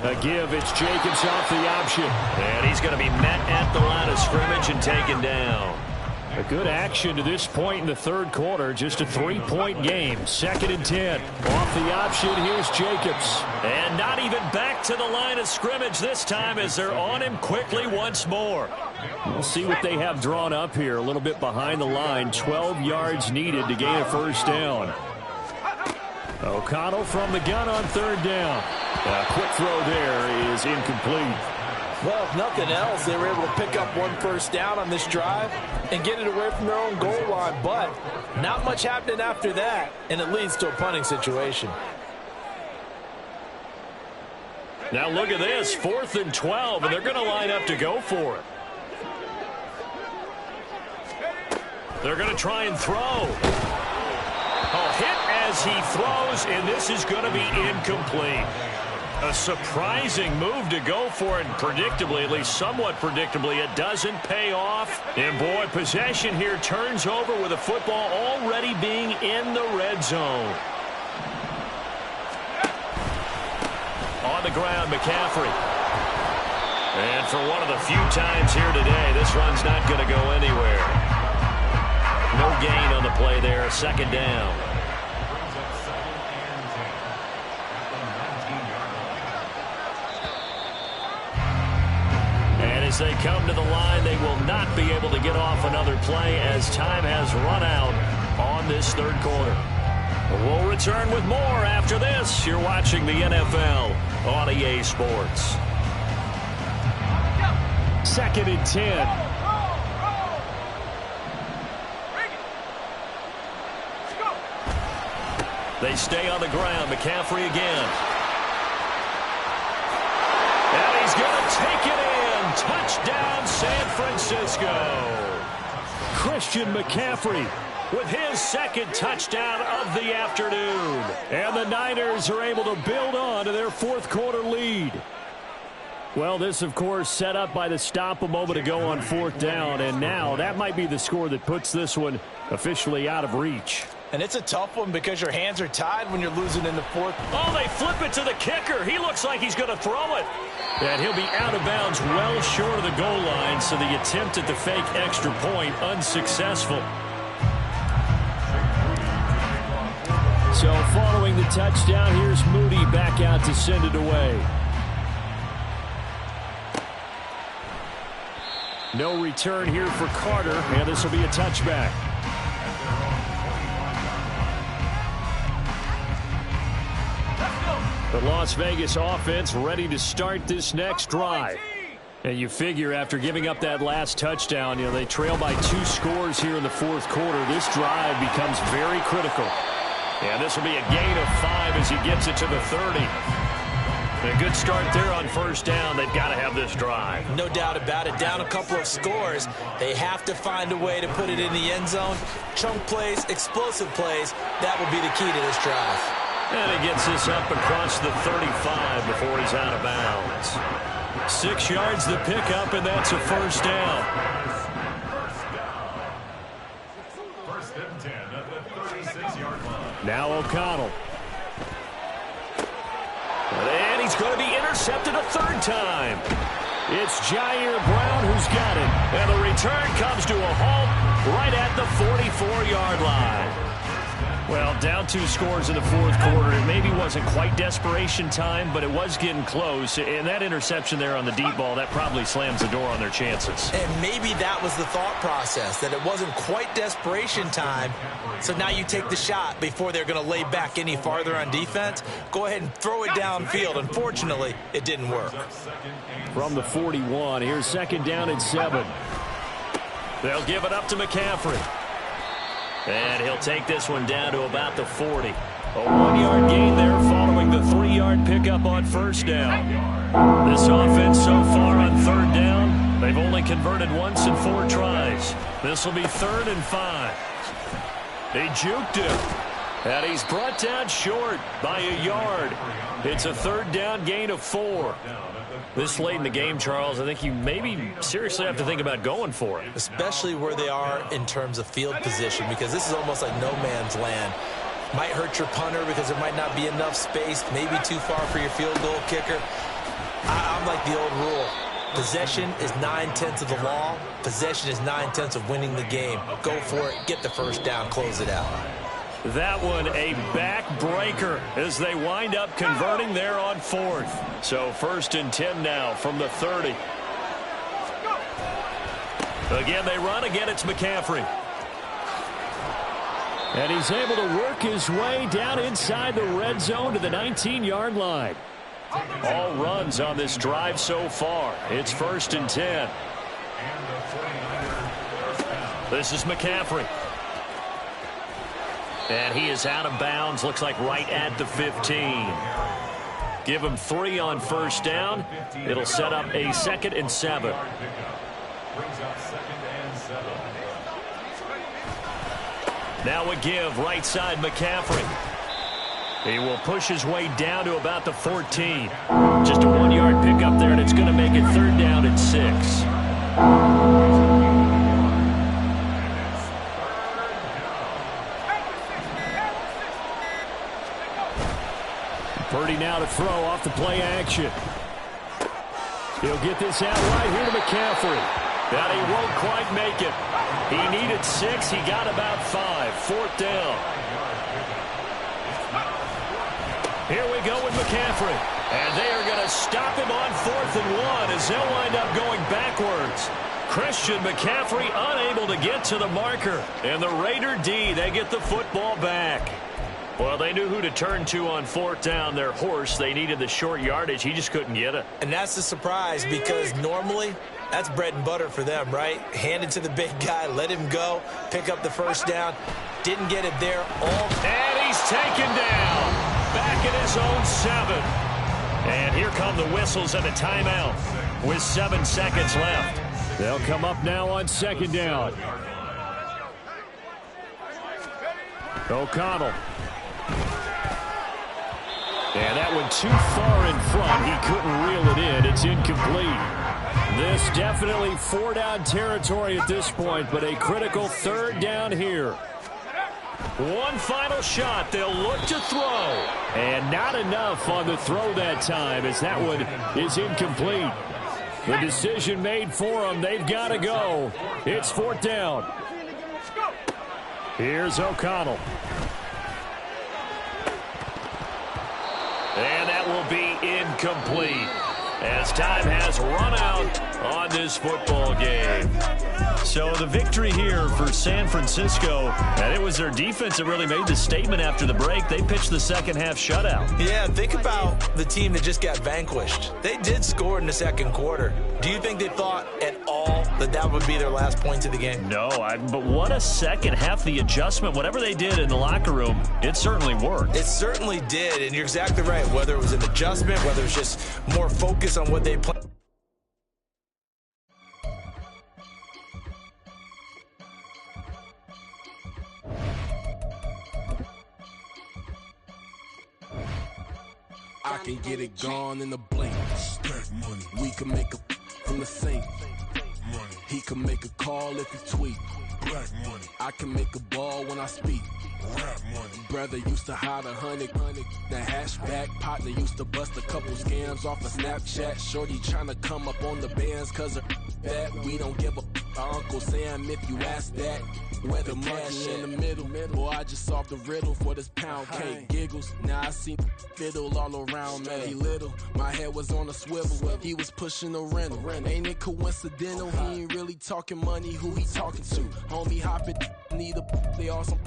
A give, it's Jacobs off the option. And he's going to be met at the line of scrimmage and taken down. A good action to this point in the 3rd quarter. Just a 3-point game. 2nd and 10. Off the option, here's Jacobs. And not even back to the line of scrimmage this time as they're on him quickly once more. We'll see what they have drawn up here. A little bit behind the line. 12 yards needed to gain a 1st down. O'Connell from the gun on 3rd down. A quick throw there is incomplete. Well, if nothing else, they were able to pick up 1 1st down on this drive and get it away from their own goal line. But not much happening after that, and it leads to a punting situation. Now look at this, 4th and 12, and they're going to line up to go for it. They're going to try and throw. A hit as he throws, and this is going to be incomplete. A surprising move to go for it, and predictably, at least somewhat predictably, it doesn't pay off. And boy, possession here turns over with the football already being in the red zone. On the ground, McCaffrey. And for one of the few times here today, this run's not going to go anywhere. No gain on the play there, 2nd down. And as they come to the line, they will not be able to get off another play as time has run out on this 3rd quarter. We'll return with more after this. You're watching the NFL on EA Sports. 2nd and 10. They stay on the ground. McCaffrey again. And he's going to take it in. Touchdown, San Francisco. Christian McCaffrey with his 2nd touchdown of the afternoon. And the Niners are able to build on to their 4th quarter lead. Well, this, of course, set up by the stop a moment ago on 4th down. And now that might be the score that puts this one officially out of reach. And it's a tough one because your hands are tied when you're losing in the 4th. Oh, they flip it to the kicker. He looks like he's going to throw it. And he'll be out of bounds well short of the goal line, so the attempt at the fake extra point unsuccessful. So following the touchdown, here's Moody back out to send it away. No return here for Carter, and this will be a touchback. The Las Vegas offense ready to start this next drive. And you figure after giving up that last touchdown, they trail by 2 scores here in the 4th quarter. This drive becomes very critical. And this will be a gain of 5 as he gets it to the 30. A good start there on 1st down. They've got to have this drive. No doubt about it. Down a couple of scores. They have to find a way to put it in the end zone. Chunk plays, explosive plays. That will be the key to this drive. And he gets this up across the 35 before he's out of bounds. 6 yards the pickup, and that's a 1st down. 1st and 10 at the 36-yard line. Now O'Connell. And he's He's going to be intercepted a third time. It's Jair Brown who's got it. And the return comes to a halt right at the 44-yard line. Well, down 2 scores in the fourth quarter. It maybe wasn't quite desperation time, but it was getting close. And that interception there on the deep ball, that probably slams the door on their chances. And maybe that was the thought process, that it wasn't quite desperation time. So now you take the shot before they're going to lay back any farther on defense. Go ahead and throw it downfield. Unfortunately, it didn't work. From the 41, here's second down and 7. They'll give it up to McCaffrey. And he'll take this one down to about the 40. A 1-yard gain there following the 3-yard pickup on first down. This offense so far on third down, they've only converted once in 4 tries. This will be 3rd and 5. They juked him. And he's brought down short by a yard. It's a 3rd down gain of 4. This late in the game, Charles, I think you maybe seriously have to think about going for it. Especially where they are in terms of field position, because this is almost like no man's land. Might hurt your punter because there might not be enough space, maybe too far for your field goal kicker. I'm like the old rule. Possession is 9/10 of the law. Possession is 9/10 of winning the game. Go for it, get the first down, close it out. That one a backbreaker as they wind up converting there on 4th. So 1st and 10 now from the 30. Again, they run. Again, it's McCaffrey. And he's able to work his way down inside the red zone to the 19-yard line. All runs on this drive so far. It's 1st and 10. This is McCaffrey. And he is out of bounds, looks like right at the 15. Give him 3 on first down. It'll set up a 2nd and 7. Now a give right side McCaffrey. He will push his way down to about the 14. Just a 1-yard pickup there, and it's going to make it 3rd down and 6. Purdy now to throw off the play action. He'll get this out right here to McCaffrey. But he won't quite make it. He needed 6. He got about 5. 4th down. Here we go with McCaffrey. And they are going to stop him on 4th and 1 as they'll wind up going backwards. Christian McCaffrey unable to get to the marker. And the Raider D, they get the football back. Well, they knew who to turn to on 4th down. Their horse, they needed the short yardage. He just couldn't get it. And that's the surprise, because normally that's bread and butter for them, right? Hand it to the big guy, let him go, pick up the first down. Didn't get it there. And he's taken down. Back at his own 7. And here come the whistles and a timeout with 7 seconds left. They'll come up now on 2nd down. O'Connell. And that one too far in front. He couldn't reel it in. It's incomplete. This definitely 4-down territory at this point, but a critical 3rd down here. One final shot. They'll look to throw. And not enough on the throw that time, as that one is incomplete. The decision made for them. They've got to go. It's 4th down. Here's O'Connell. And that will be incomplete as time has run out on this football game. So the victory here for San Francisco, and it was their defense that really made the statement after the break. They pitched the second half shutout. Yeah, think about the team that just got vanquished. They did score in the second quarter. Do you think they thought at all that that would be their last point of the game? No, but what a second half. The adjustment, whatever they did in the locker room, it certainly worked. It certainly did, and you're exactly right. Whether it was an adjustment, whether it was just more focus on what they played. I can get it gone in a blink. We can make a from the sink. He can make a call if he tweet. Black money. I can make a ball when I speak. Rap money. Brother used to hide 100. The hashback partner used to bust a couple scams off of Snapchat. Shorty tryna come up on the bands cause of that. We don't give a Uncle Sam if you ask that. Where the money in the middle. Boy, I just solved the riddle for this pound cake. Giggles, now I see fiddle all around me. He little, my head was on a swivel. He was pushing a rental. Ain't it coincidental? He ain't really talking money, who he talking to? Homie hopping, need a, they awesome.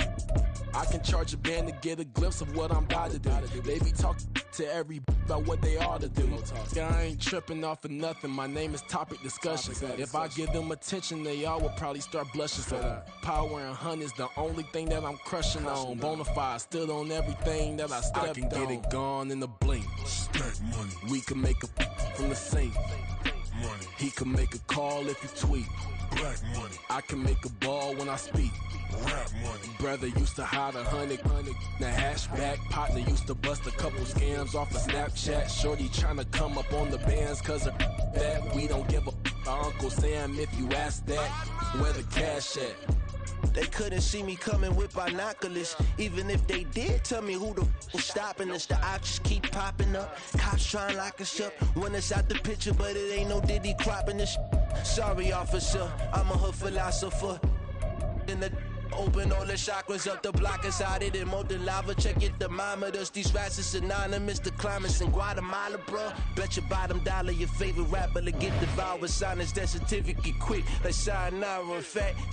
I can charge a band to get a glimpse of what I'm about to do. They be talking to every about what they ought to do. Yeah, I ain't tripping off of nothing. My name is Topic Discussion. If I give them attention, they all would probably start blushing. So power and hunt is the only thing that I'm crushing on. Bonafide stood on everything that I stepped on. I can get it gone in a blink. Stack money. We can make a from the sink. Money. He can make a call if you tweet. Black money. I can make a ball when I speak. Rap money. Brother used to hide 100. The hashback partner used to bust a couple scams off of Snapchat. Shorty tryna come up on the bands cause of that. We don't give a Uncle Sam if you ask that. Where the cash at? They couldn't see me coming with binoculars. Even if they did, tell me who the was stopping us. The options keep popping up. Cops trying to lock us up. When it's out the picture, but it ain't no Diddy cropping this. Sorry, officer, I'm a hood philosopher. In the open all the chakras up the block inside it and molten lava. Check your thermometers. These rats is synonymous to climates in Guatemala, bro. Bet your bottom dollar your favorite rapper to get devoured. Sign his death certificate quick. Like sayonara. In fact,